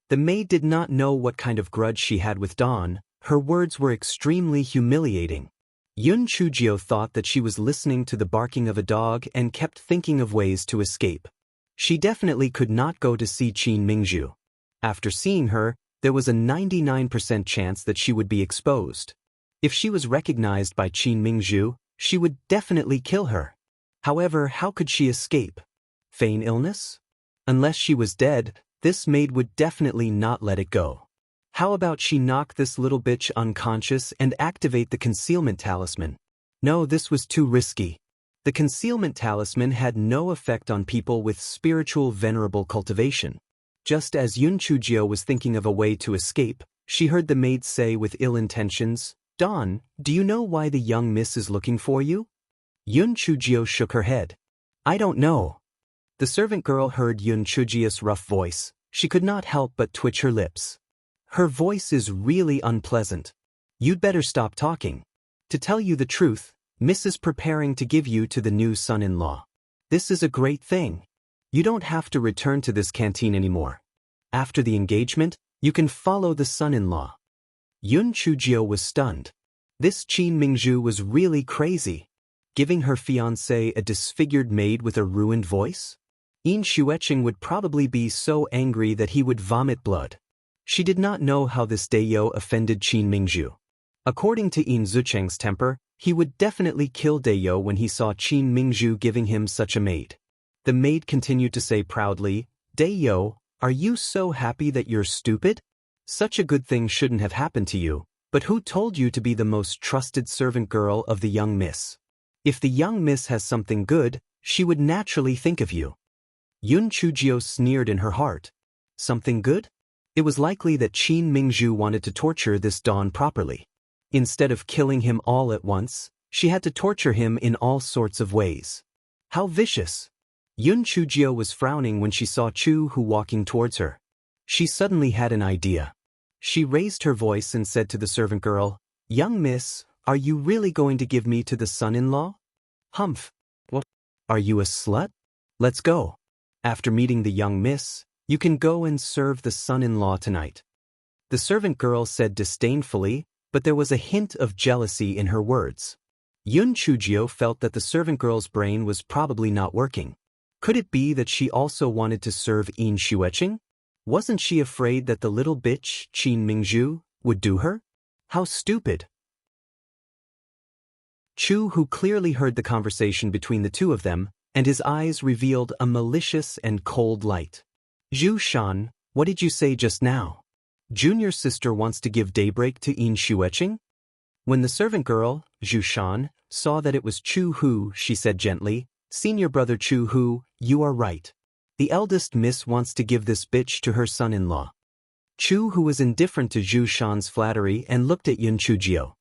The maid did not know what kind of grudge she had with Dawn. Her words were extremely humiliating. Yun Chujio thought that she was listening to the barking of a dog and kept thinking of ways to escape. She definitely could not go to see Qin Mingzhu. After seeing her, there was a 99% chance that she would be exposed. If she was recognized by Qin Mingzhu, she would definitely kill her. However, how could she escape? Feign illness? Unless she was dead, this maid would definitely not let it go. How about she knock this little bitch unconscious and activate the concealment talisman? No, this was too risky. The concealment talisman had no effect on people with spiritual venerable cultivation. Just as Yun Chujio was thinking of a way to escape, she heard the maid say with ill intentions, "Dawn, do you know why the young miss is looking for you?" Yun Chujio shook her head. "I don't know." The servant girl heard Yun Chujio's rough voice. She could not help but twitch her lips. Her voice is really unpleasant. You'd better stop talking. To tell you the truth, Miss is preparing to give you to the new son-in-law. This is a great thing. You don't have to return to this canteen anymore. After the engagement, you can follow the son-in-law. Yun Chujio was stunned. This Qin Mingzhu was really crazy. Giving her fiancé a disfigured maid with a ruined voice? Yin Xueqing would probably be so angry that he would vomit blood. She did not know how this Dayo offended Qin Mingzhu. According to Yin Zucheng's temper, he would definitely kill Dayo when he saw Qin Mingzhu giving him such a maid. The maid continued to say proudly, "Dayo, are you so happy that you're stupid? Such a good thing shouldn't have happened to you, but who told you to be the most trusted servant girl of the young miss? If the young miss has something good, she would naturally think of you." Yun Chujio sneered in her heart. Something good? It was likely that Qin Mingzhu wanted to torture this Dawn properly. Instead of killing him all at once, she had to torture him in all sorts of ways. How vicious! Yun Chujio was frowning when she saw Chu Hu walking towards her. She suddenly had an idea. She raised her voice and said to the servant girl, "Young miss, are you really going to give me to the son-in-law?" "Humph. What? Are you a slut? Let's go. After meeting the young miss, you can go and serve the son-in-law tonight." The servant girl said disdainfully, but there was a hint of jealousy in her words. Yun Chujio felt that the servant girl's brain was probably not working. Could it be that she also wanted to serve Yin Xueqing? Wasn't she afraid that the little bitch, Qin Mingzhu, would do her? How stupid! Chu, who clearly heard the conversation between the two of them, and his eyes revealed a malicious and cold light. "Zhu Shan, what did you say just now? Junior sister wants to give daybreak to Yin Xueqing?" When the servant girl, Zhu Shan, saw that it was Chu Hu, she said gently, "Senior brother Chu Hu, you are right. The eldest miss wants to give this bitch to her son-in-law." Chu Hu was indifferent to Zhu Shan's flattery and looked at Yun Chujio.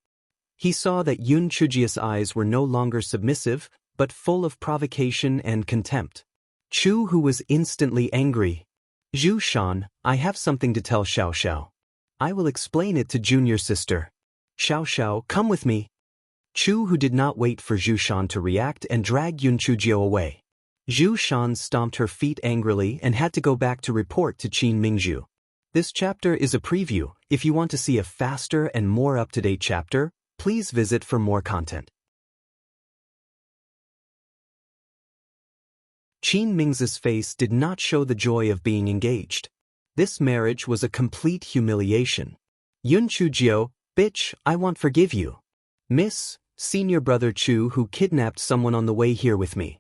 He saw that Yun Chujio's eyes were no longer submissive, but full of provocation and contempt. Chu Hu was instantly angry. "Zhu Shan, I have something to tell Xiao Xiao. I will explain it to junior sister. Xiao Xiao, come with me." Chu Hu did not wait for Zhu Shan to react and dragged Yun Chujio away. Zhu Shan stomped her feet angrily and had to go back to report to Qin Mingzhu. This chapter is a preview. If you want to see a faster and more up-to-date chapter, please visit for more content. Qin Mingzhu's face did not show the joy of being engaged. This marriage was a complete humiliation. "Yun Chujio, bitch, I won't forgive you. Miss, senior brother Chu who kidnapped someone on the way here with me."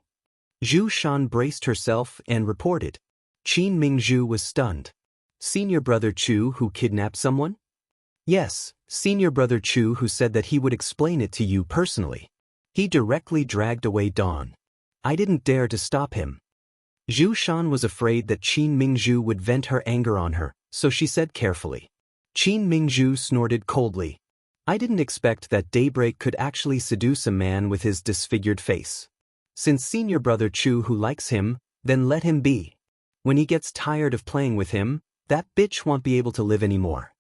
Zhu Shan braced herself and reported. Qin Mingzhu was stunned. Senior brother Chu who kidnapped someone? Yes, senior brother Chu who said that he would explain it to you personally. He directly dragged away Dawn. I didn't dare to stop him. Zhu Shan was afraid that Qin Mingzhu would vent her anger on her, so she said carefully. Qin Mingzhu snorted coldly. I didn't expect that Daybreak could actually seduce a man with his disfigured face. Since senior brother Chu who likes him, then let him be. When he gets tired of playing with him, that bitch won't be able to live anymore.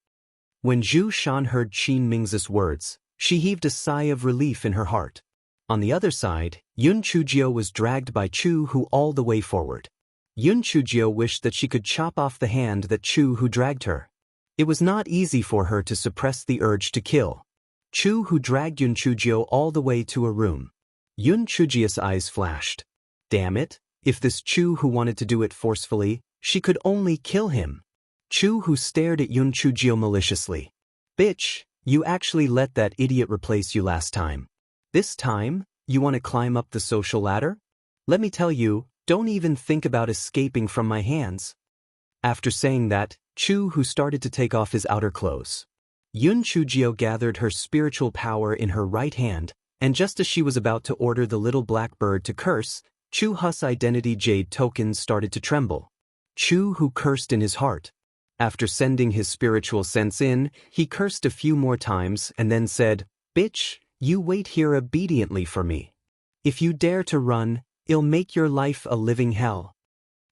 When Zhu Shan heard Qin Mingzhu's words, she heaved a sigh of relief in her heart. On the other side, Yun Chujio was dragged by Chu Hu all the way forward. Yun Chujio wished that she could chop off the hand that Chu Hu dragged her. It was not easy for her to suppress the urge to kill. Chu Hu dragged Yun Chujio all the way to a room. Yun Chujio's eyes flashed. Damn it, if this Chu Hu wanted to do it forcefully, she could only kill him. Chu Hu stared at Yun Chujio maliciously. Bitch, you actually let that idiot replace you last time. This time, you want to climb up the social ladder? Let me tell you, don't even think about escaping from my hands. After saying that, Chu Hu started to take off his outer clothes. Yun Chujio gathered her spiritual power in her right hand, and just as she was about to order the little black bird to curse, Chu Hu's identity jade tokens started to tremble. Chu Hu cursed in his heart. After sending his spiritual sense in, he cursed a few more times and then said, Bitch, you wait here obediently for me. If you dare to run, I'll make your life a living hell.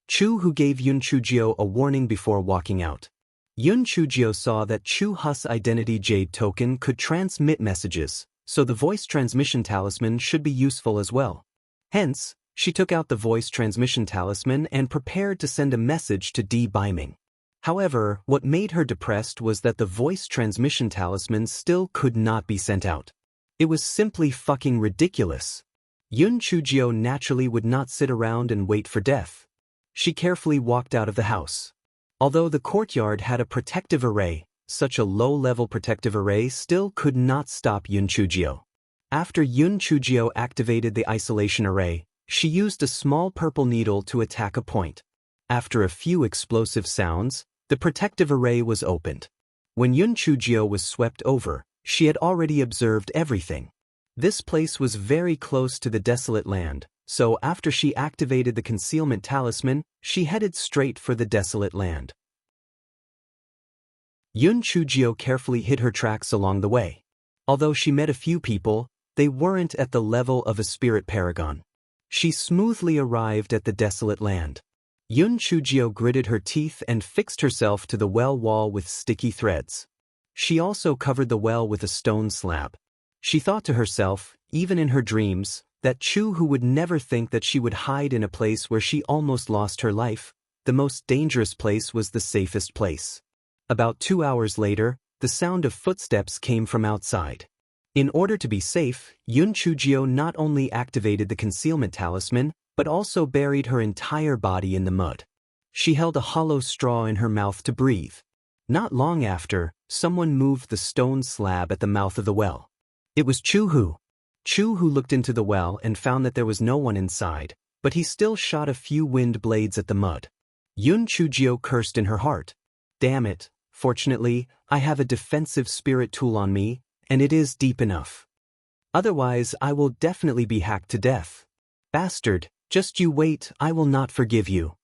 Chu Hu gave Yun Chujio a warning before walking out. Yun Chujio saw that Chu Hu's identity jade token could transmit messages, so the voice transmission talisman should be useful as well. Hence, she took out the voice transmission talisman and prepared to send a message to Di Biming. However, what made her depressed was that the voice transmission talisman still could not be sent out. It was simply fucking ridiculous. Yun Chujio naturally would not sit around and wait for death. She carefully walked out of the house. Although the courtyard had a protective array, such a low-level protective array still could not stop Yun Chujio. After Yun Chujio activated the isolation array, she used a small purple needle to attack a point. After a few explosive sounds, the protective array was opened. When Yun Chujio was swept over, she had already observed everything. This place was very close to the desolate land, so after she activated the concealment talisman, she headed straight for the desolate land. Yun Chujio carefully hid her tracks along the way. Although she met a few people, they weren't at the level of a spirit paragon. She smoothly arrived at the desolate land. Yun Chujio gritted her teeth and fixed herself to the well wall with sticky threads. She also covered the well with a stone slab. She thought to herself, even in her dreams, that Chu Hu would never think that she would hide in a place where she almost lost her life. The most dangerous place was the safest place. About 2 hours later, the sound of footsteps came from outside. In order to be safe, Yun Chujio not only activated the concealment talisman, but also buried her entire body in the mud. She held a hollow straw in her mouth to breathe. Not long after, someone moved the stone slab at the mouth of the well. It was Chu Hu. Chu Hu looked into the well and found that there was no one inside, but he still shot a few wind blades at the mud. Yun Chujio cursed in her heart. Damn it, fortunately, I have a defensive spirit tool on me, and it is deep enough. Otherwise, I will definitely be hacked to death. Bastard, just you wait, I will not forgive you.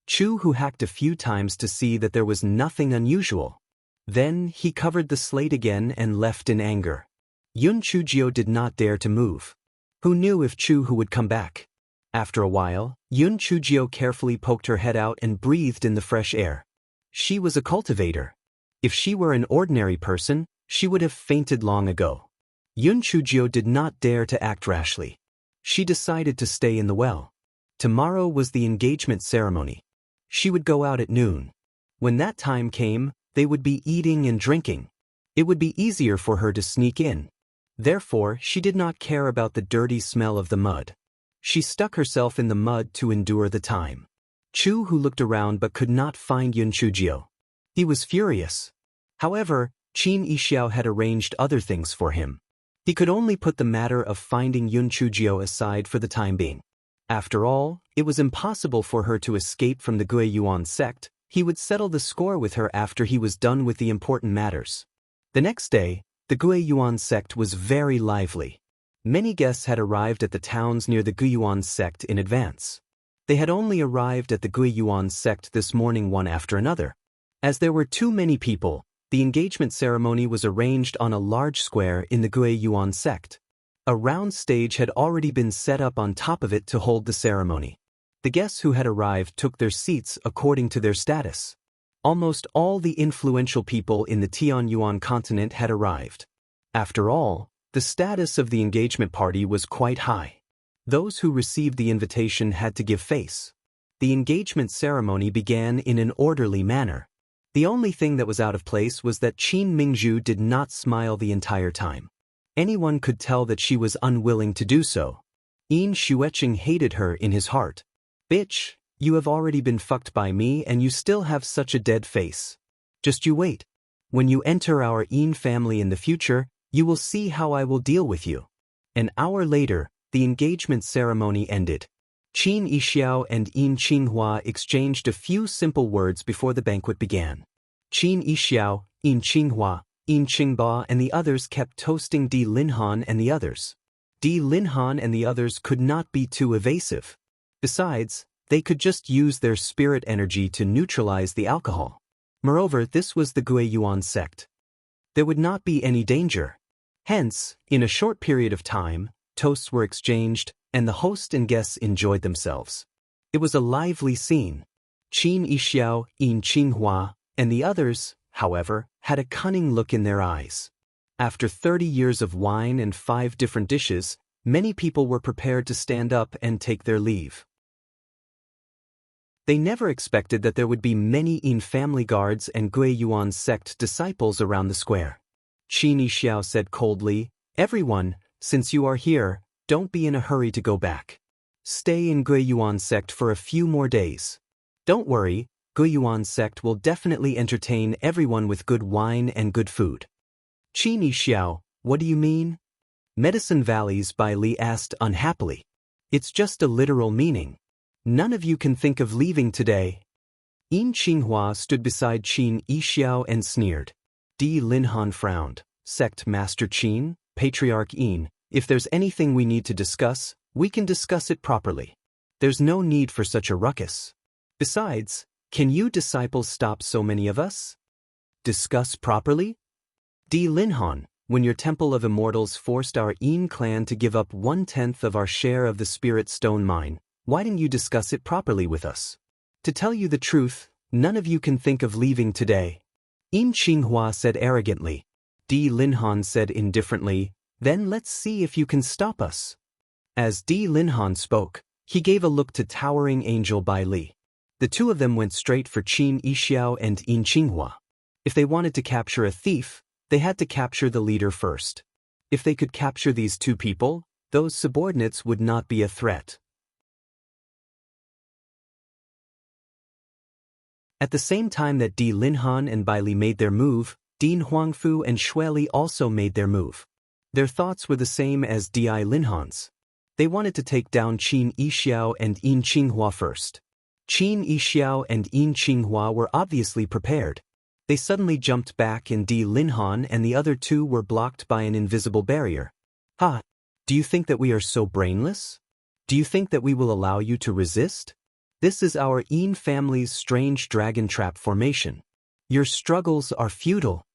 Chu Hu hacked a few times to see that there was nothing unusual. Then, he covered the slate again and left in anger. Yun Chujio did not dare to move. Who knew if Chu Hu would come back? After a while, Yun Chujio carefully poked her head out and breathed in the fresh air. She was a cultivator. If she were an ordinary person, she would have fainted long ago. Yun Chujio did not dare to act rashly. She decided to stay in the well. Tomorrow was the engagement ceremony. She would go out at noon. When that time came, they would be eating and drinking. It would be easier for her to sneak in. Therefore, she did not care about the dirty smell of the mud. She stuck herself in the mud to endure the time. Chu Hu looked around but could not find Yun Chujio. He was furious. However, Qin Yixiao had arranged other things for him. He could only put the matter of finding Yun Chujio aside for the time being. After all, it was impossible for her to escape from the Gui Yuan sect. He would settle the score with her after he was done with the important matters. The next day, the Gui Yuan sect was very lively. Many guests had arrived at the towns near the Gui Yuan sect in advance. They had only arrived at the Gui Yuan sect this morning one after another. As there were too many people, the engagement ceremony was arranged on a large square in the Gui Yuan sect. A round stage had already been set up on top of it to hold the ceremony. The guests who had arrived took their seats according to their status. Almost all the influential people in the Tianyuan continent had arrived. After all, the status of the engagement party was quite high. Those who received the invitation had to give face. The engagement ceremony began in an orderly manner. The only thing that was out of place was that Qin Mingzhu did not smile the entire time. Anyone could tell that she was unwilling to do so. Yin Xueqing hated her in his heart. Bitch, you have already been fucked by me and you still have such a dead face. Just you wait. When you enter our Yin family in the future, you will see how I will deal with you. An hour later, the engagement ceremony ended. Qin Yixiao and Yin Qinghua exchanged a few simple words before the banquet began. Qin Yixiao, Yin Qinghua, Yin Qingba and the others kept toasting Di Linhan and the others. Di Linhan and the others could not be too evasive. Besides, they could just use their spirit energy to neutralize the alcohol. Moreover, this was the Gui Yuan sect. There would not be any danger. Hence, in a short period of time, toasts were exchanged, and the host and guests enjoyed themselves. It was a lively scene. Qin Yixiao, Yin Qinghua, and the others, however, had a cunning look in their eyes. After 30 years of wine and 5 different dishes, many people were prepared to stand up and take their leave. They never expected that there would be many Yin family guards and Gui Yuan sect disciples around the square. Qin Yixiao said coldly, "Everyone, since you are here, don't be in a hurry to go back. Stay in Gui Yuan sect for a few more days. Don't worry, Gui Yuan sect will definitely entertain everyone with good wine and good food." Qin Yixiao, what do you mean? Medicine Valleys by Li asked unhappily. It's just a literal meaning. None of you can think of leaving today. Yin Qinghua stood beside Qin Yixiao and sneered. Di Linhan frowned. Sect Master Qin, Patriarch Yin, if there's anything we need to discuss, we can discuss it properly. There's no need for such a ruckus. Besides, can you disciples stop so many of us? Discuss properly? Di Linhan, when your Temple of Immortals forced our Yin clan to give up 1/10 of our share of the Spirit Stone mine, why didn't you discuss it properly with us? To tell you the truth, none of you can think of leaving today. Yin Qinghua said arrogantly. Di Linhan said indifferently, then let's see if you can stop us. As Di Linhan spoke, he gave a look to Towering Angel Bai Li. The two of them went straight for Qin Yixiao and Yin Qinghua. If they wanted to capture a thief, they had to capture the leader first. If they could capture these two people, those subordinates would not be a threat. At the same time that Di Linhan and Bai Li made their move, Din Huangfu and Shueli also made their move. Their thoughts were the same as Di Linhan's. They wanted to take down Qin Yixiao and Yin Qinghua first. Qin Yixiao and Yin Qinghua were obviously prepared. They suddenly jumped back and Di Linhan and the other two were blocked by an invisible barrier. Ha! Do you think that we are so brainless? Do you think that we will allow you to resist? This is our Yin family's strange dragon trap formation. Your struggles are futile.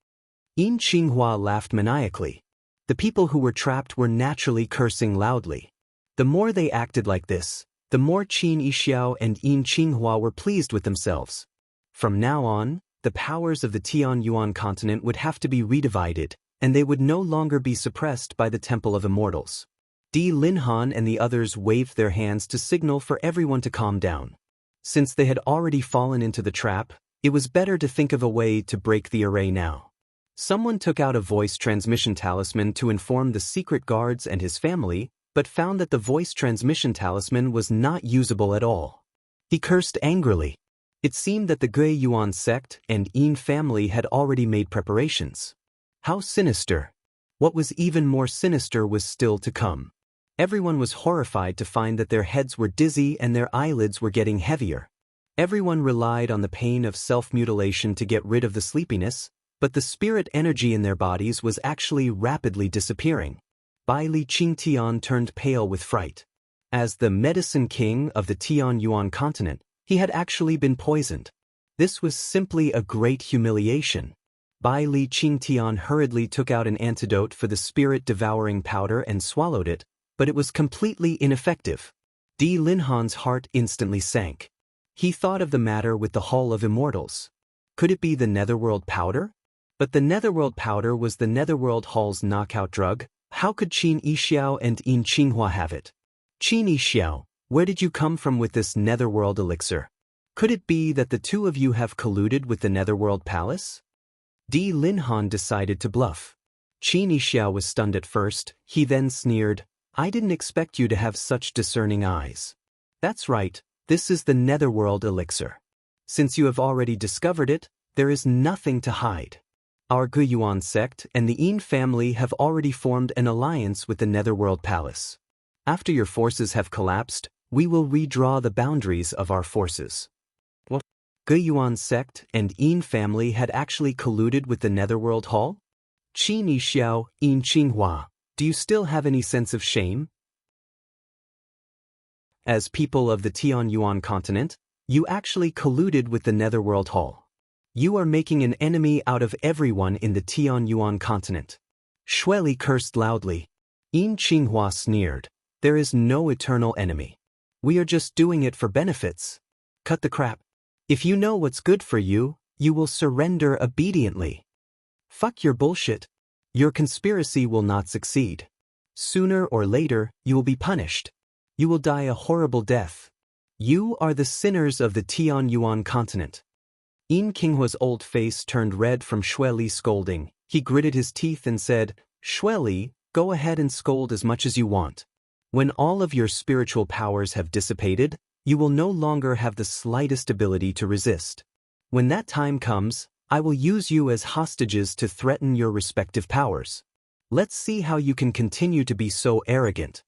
Yin Qinghua laughed maniacally. The people who were trapped were naturally cursing loudly. The more they acted like this, the more Qin Yixiao and Yin Qinghua were pleased with themselves. From now on, the powers of the Tianyuan continent would have to be redivided, and they would no longer be suppressed by the Temple of Immortals. Di Linhan and the others waved their hands to signal for everyone to calm down. Since they had already fallen into the trap, it was better to think of a way to break the array now. Someone took out a voice transmission talisman to inform the secret guards and his family, but found that the voice transmission talisman was not usable at all. He cursed angrily. It seemed that the Gui Yuan sect and Yin family had already made preparations. How sinister. What was even more sinister was still to come. Everyone was horrified to find that their heads were dizzy and their eyelids were getting heavier. Everyone relied on the pain of self-mutilation to get rid of the sleepiness, but the spirit energy in their bodies was actually rapidly disappearing. Bai Li Qingtian turned pale with fright. As the medicine king of the Tianyuan continent, he had actually been poisoned. This was simply a great humiliation. Bai Li Qingtian hurriedly took out an antidote for the spirit-devouring powder and swallowed it, but it was completely ineffective. Di Linhan's heart instantly sank. He thought of the matter with the Hall of Immortals. Could it be the Netherworld powder? But the Netherworld powder was the Netherworld Hall's knockout drug. How could Qin Yixiao and Yin Qinghua have it? Qin Yixiao, where did you come from with this Netherworld elixir? Could it be that the two of you have colluded with the Netherworld Palace? Di Linhan decided to bluff. Qin Yixiao was stunned at first. He then sneered, I didn't expect you to have such discerning eyes. That's right, this is the Netherworld elixir. Since you have already discovered it, there is nothing to hide. Our Guyuan sect and the Yin family have already formed an alliance with the Netherworld Palace. After your forces have collapsed, we will redraw the boundaries of our forces. What? Guyuan sect and Yin family had actually colluded with the Netherworld Hall? Qin Yixiao, Yin Qinghua, do you still have any sense of shame? As people of the Tianyuan continent, you actually colluded with the Netherworld Hall. You are making an enemy out of everyone in the Tianyuan continent. Shueli cursed loudly. Yin Qinghua sneered. There is no eternal enemy. We are just doing it for benefits. Cut the crap. If you know what's good for you, you will surrender obediently. Fuck your bullshit. Your conspiracy will not succeed. Sooner or later, you will be punished. You will die a horrible death. You are the sinners of the Tianyuan continent. Yin Qinghua's old face turned red from Shueli's scolding. He gritted his teeth and said, Shueli, go ahead and scold as much as you want. When all of your spiritual powers have dissipated, you will no longer have the slightest ability to resist. When that time comes, I will use you as hostages to threaten your respective powers. Let's see how you can continue to be so arrogant.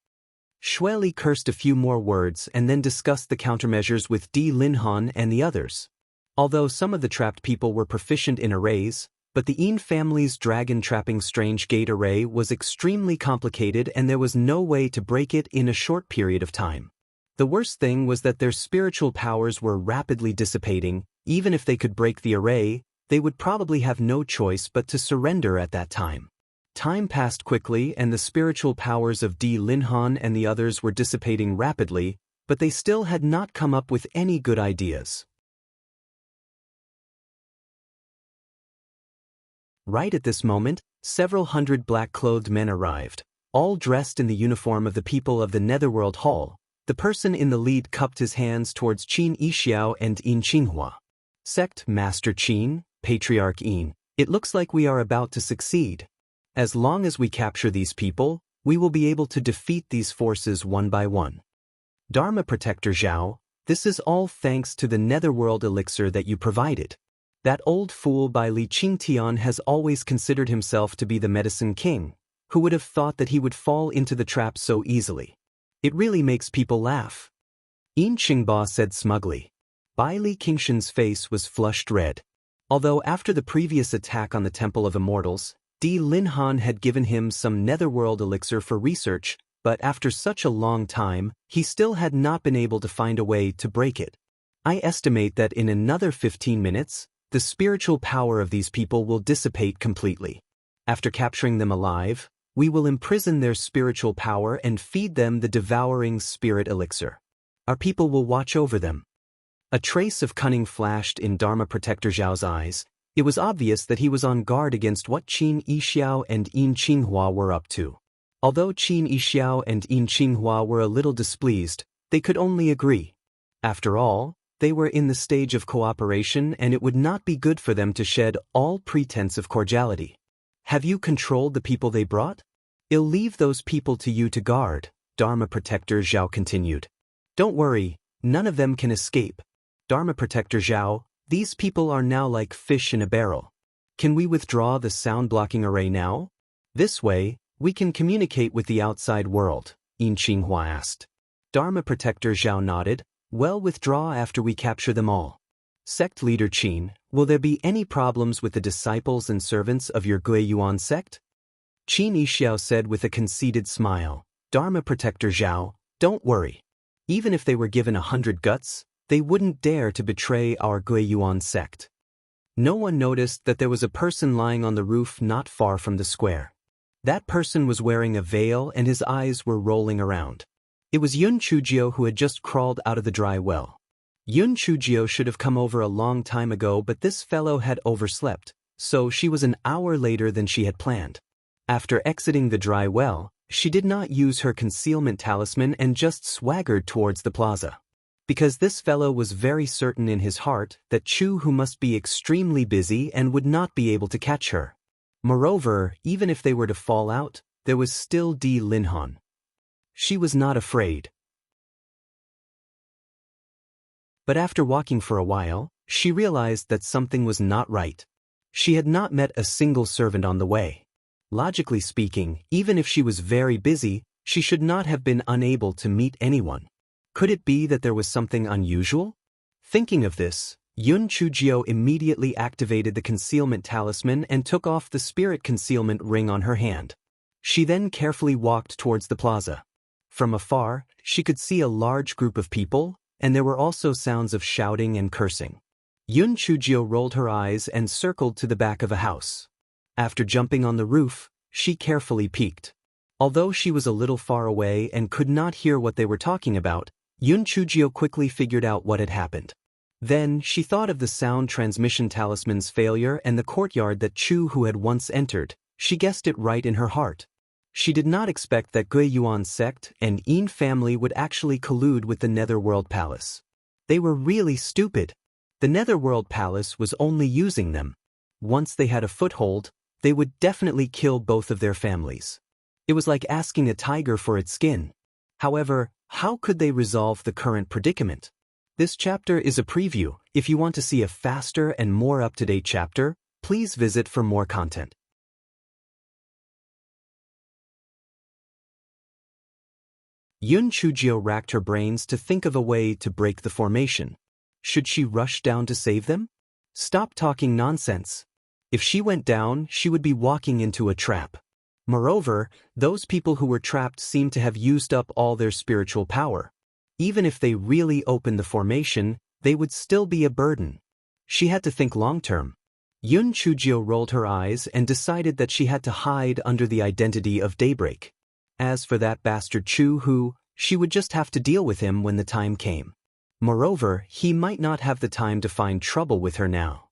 Shueli cursed a few more words and then discussed the countermeasures with Di Linhan and the others. Although some of the trapped people were proficient in arrays, but the Yin family's dragon-trapping strange gate array was extremely complicated and there was no way to break it in a short period of time. The worst thing was that their spiritual powers were rapidly dissipating. Even if they could break the array, they would probably have no choice but to surrender at that time. Time passed quickly and the spiritual powers of Di Linhan and the others were dissipating rapidly, but they still had not come up with any good ideas. Right at this moment, several hundred black-clothed men arrived, all dressed in the uniform of the people of the Netherworld Hall. The person in the lead cupped his hands towards Qin Yixiao and Yin Qinghua. Sect Master Qin, Patriarch Yin, it looks like we are about to succeed. As long as we capture these people, we will be able to defeat these forces one by one. Dharma Protector Zhao, this is all thanks to the Netherworld elixir that you provided. That old fool Bai Li Qingtian has always considered himself to be the medicine king. Who would have thought that he would fall into the trap so easily? It really makes people laugh. Yin Qingba said smugly. Bai Li Qingshan's face was flushed red. Although after the previous attack on the Temple of Immortals, Di Linhan had given him some Netherworld elixir for research, but after such a long time, he still had not been able to find a way to break it. I estimate that in another 15 minutes, the spiritual power of these people will dissipate completely. After capturing them alive, we will imprison their spiritual power and feed them the devouring spirit elixir. Our people will watch over them. A trace of cunning flashed in Dharma Protector Zhao's eyes. It was obvious that he was on guard against what Qin Yixiao and Yin Qinghua were up to. Although Qin Yixiao and Yin Qinghua were a little displeased, they could only agree. After all, they were in the stage of cooperation and it would not be good for them to shed all pretense of cordiality. Have you controlled the people they brought? I'll leave those people to you to guard, Dharma Protector Zhao continued. Don't worry, none of them can escape. Dharma Protector Zhao, these people are now like fish in a barrel. Can we withdraw the sound-blocking array now? This way, we can communicate with the outside world, Yin Qinghua asked. Dharma Protector Zhao nodded. We'll withdraw after we capture them all. Sect Leader Qin, will there be any problems with the disciples and servants of your Gui Yuan sect? Qin Yixiao said with a conceited smile. Dharma Protector Zhao, don't worry. Even if they were given 100 guts, they wouldn't dare to betray our Gui Yuan sect. No one noticed that there was a person lying on the roof not far from the square. That person was wearing a veil and his eyes were rolling around. It was Yun Chujio who had just crawled out of the dry well. Yun Chujio should have come over a long time ago, but this fellow had overslept, so she was an hour later than she had planned. After exiting the dry well, she did not use her concealment talisman and just swaggered towards the plaza. Because this fellow was very certain in his heart that Chu Hu must be extremely busy and would not be able to catch her. Moreover, even if they were to fall out, there was still Di Linhan. She was not afraid. But after walking for a while, she realized that something was not right. She had not met a single servant on the way. Logically speaking, even if she was very busy, she should not have been unable to meet anyone. Could it be that there was something unusual? Thinking of this, Yun Chujio immediately activated the concealment talisman and took off the spirit concealment ring on her hand. She then carefully walked towards the plaza. From afar, she could see a large group of people, and there were also sounds of shouting and cursing. Yun Chujio rolled her eyes and circled to the back of a house. After jumping on the roof, she carefully peeked. Although she was a little far away and could not hear what they were talking about, Yun Chujio quickly figured out what had happened. Then, she thought of the sound transmission talisman's failure and the courtyard that Chu Hu had once entered. She guessed it right in her heart. She did not expect that Gui Yuan sect and Yin family would actually collude with the Netherworld Palace. They were really stupid. The Netherworld Palace was only using them. Once they had a foothold, they would definitely kill both of their families. It was like asking a tiger for its skin. However, how could they resolve the current predicament? This chapter is a preview. If you want to see a faster and more up-to-date chapter, please visit for more content. Yun Chujio racked her brains to think of a way to break the formation. Should she rush down to save them? Stop talking nonsense. If she went down, she would be walking into a trap. Moreover, those people who were trapped seemed to have used up all their spiritual power. Even if they really opened the formation, they would still be a burden. She had to think long-term. Yun Chujio rolled her eyes and decided that she had to hide under the identity of Daybreak. As for that bastard Chu Hu, she would just have to deal with him when the time came. Moreover, he might not have the time to find trouble with her now.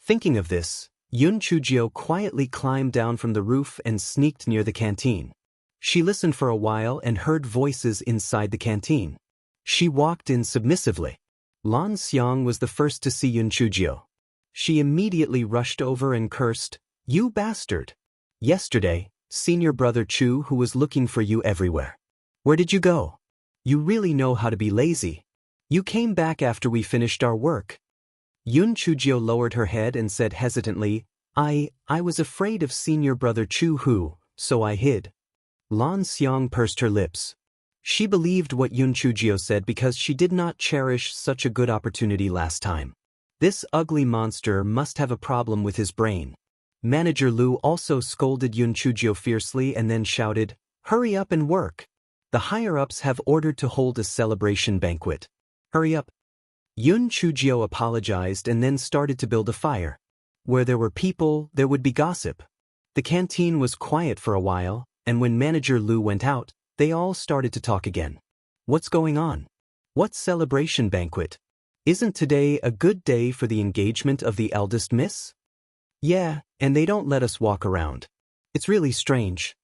Thinking of this, Yun Chujio quietly climbed down from the roof and sneaked near the canteen. She listened for a while and heard voices inside the canteen. She walked in submissively. Lan Xiang was the first to see Yun Chujio. She immediately rushed over and cursed, "You bastard! Yesterday, senior brother Chu who was looking for you everywhere. Where did you go? You really know how to be lazy. You came back after we finished our work." Yun Chujio lowered her head and said hesitantly, I was afraid of senior brother Chu Hu, so I hid." Lan Xiang pursed her lips. She believed what Yun Chujio said because she did not cherish such a good opportunity last time. This ugly monster must have a problem with his brain. Manager Lu also scolded Yun Chujio fiercely and then shouted, "Hurry up and work. The higher-ups have ordered to hold a celebration banquet. Hurry up." Yun Chujio apologized and then started to build a fire. Where there were people, there would be gossip. The canteen was quiet for a while, and when Manager Lu went out, they all started to talk again. What's going on? What celebration banquet? Isn't today a good day for the engagement of the eldest miss? Yeah, and they don't let us walk around. It's really strange.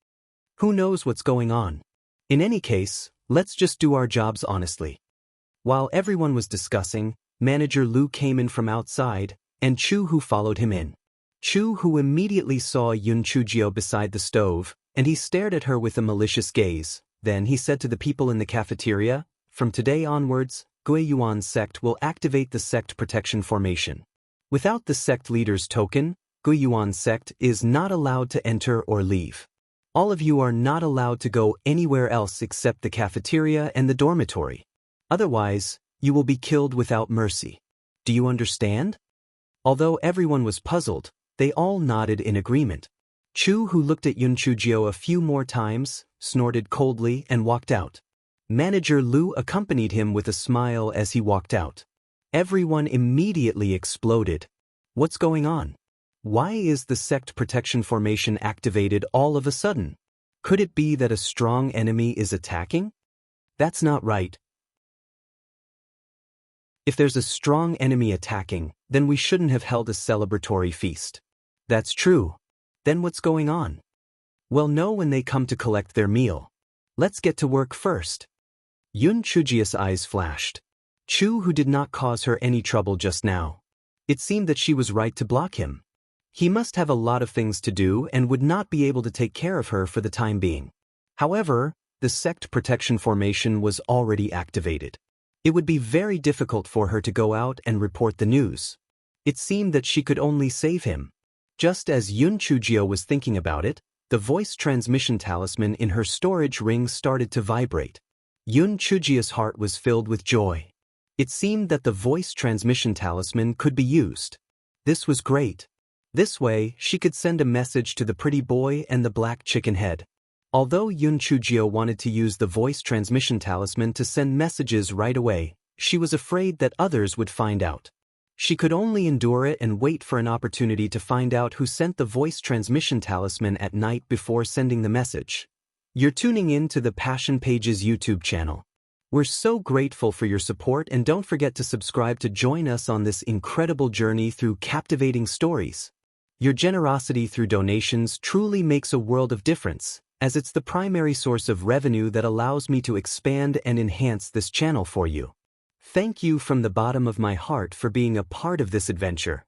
Who knows what's going on? In any case, let's just do our jobs honestly. While everyone was discussing, Manager Lu came in from outside, and Chu Hu followed him in. Chu Hu immediately saw Yun Chujio beside the stove, and he stared at her with a malicious gaze. Then he said to the people in the cafeteria, "From today onwards, Gui Yuan sect will activate the sect protection formation. Without the sect leader's token, Gui Yuan sect is not allowed to enter or leave. All of you are not allowed to go anywhere else except the cafeteria and the dormitory. Otherwise, you will be killed without mercy. Do you understand? Although everyone was puzzled, they all nodded in agreement. Chu, who looked at Yun Chujio a few more times, snorted coldly and walked out. Manager Lu accompanied him with a smile as he walked out. Everyone immediately exploded. What's going on? Why is the sect protection formation activated all of a sudden? Could it be that a strong enemy is attacking? That's not right. If there's a strong enemy attacking, then we shouldn't have held a celebratory feast. That's true. Then what's going on? We'll know when they come to collect their meal. Let's get to work first. Yun Chujio's eyes flashed. Chu, who did not cause her any trouble just now. It seemed that she was right to block him. He must have a lot of things to do and would not be able to take care of her for the time being. However, the sect protection formation was already activated. It would be very difficult for her to go out and report the news. It seemed that she could only save him. Just as Yun Chujio was thinking about it, the voice transmission talisman in her storage ring started to vibrate. Yun Chujio's heart was filled with joy. It seemed that the voice transmission talisman could be used. This was great. This way, she could send a message to the pretty boy and the black chicken head. Although Yun Chujio wanted to use the voice transmission talisman to send messages right away, she was afraid that others would find out. She could only endure it and wait for an opportunity to find out who sent the voice transmission talisman at night before sending the message. You're tuning in to the Passion Pages YouTube channel. We're so grateful for your support, and don't forget to subscribe to join us on this incredible journey through captivating stories. Your generosity through donations truly makes a world of difference, as it's the primary source of revenue that allows me to expand and enhance this channel for you. Thank you from the bottom of my heart for being a part of this adventure.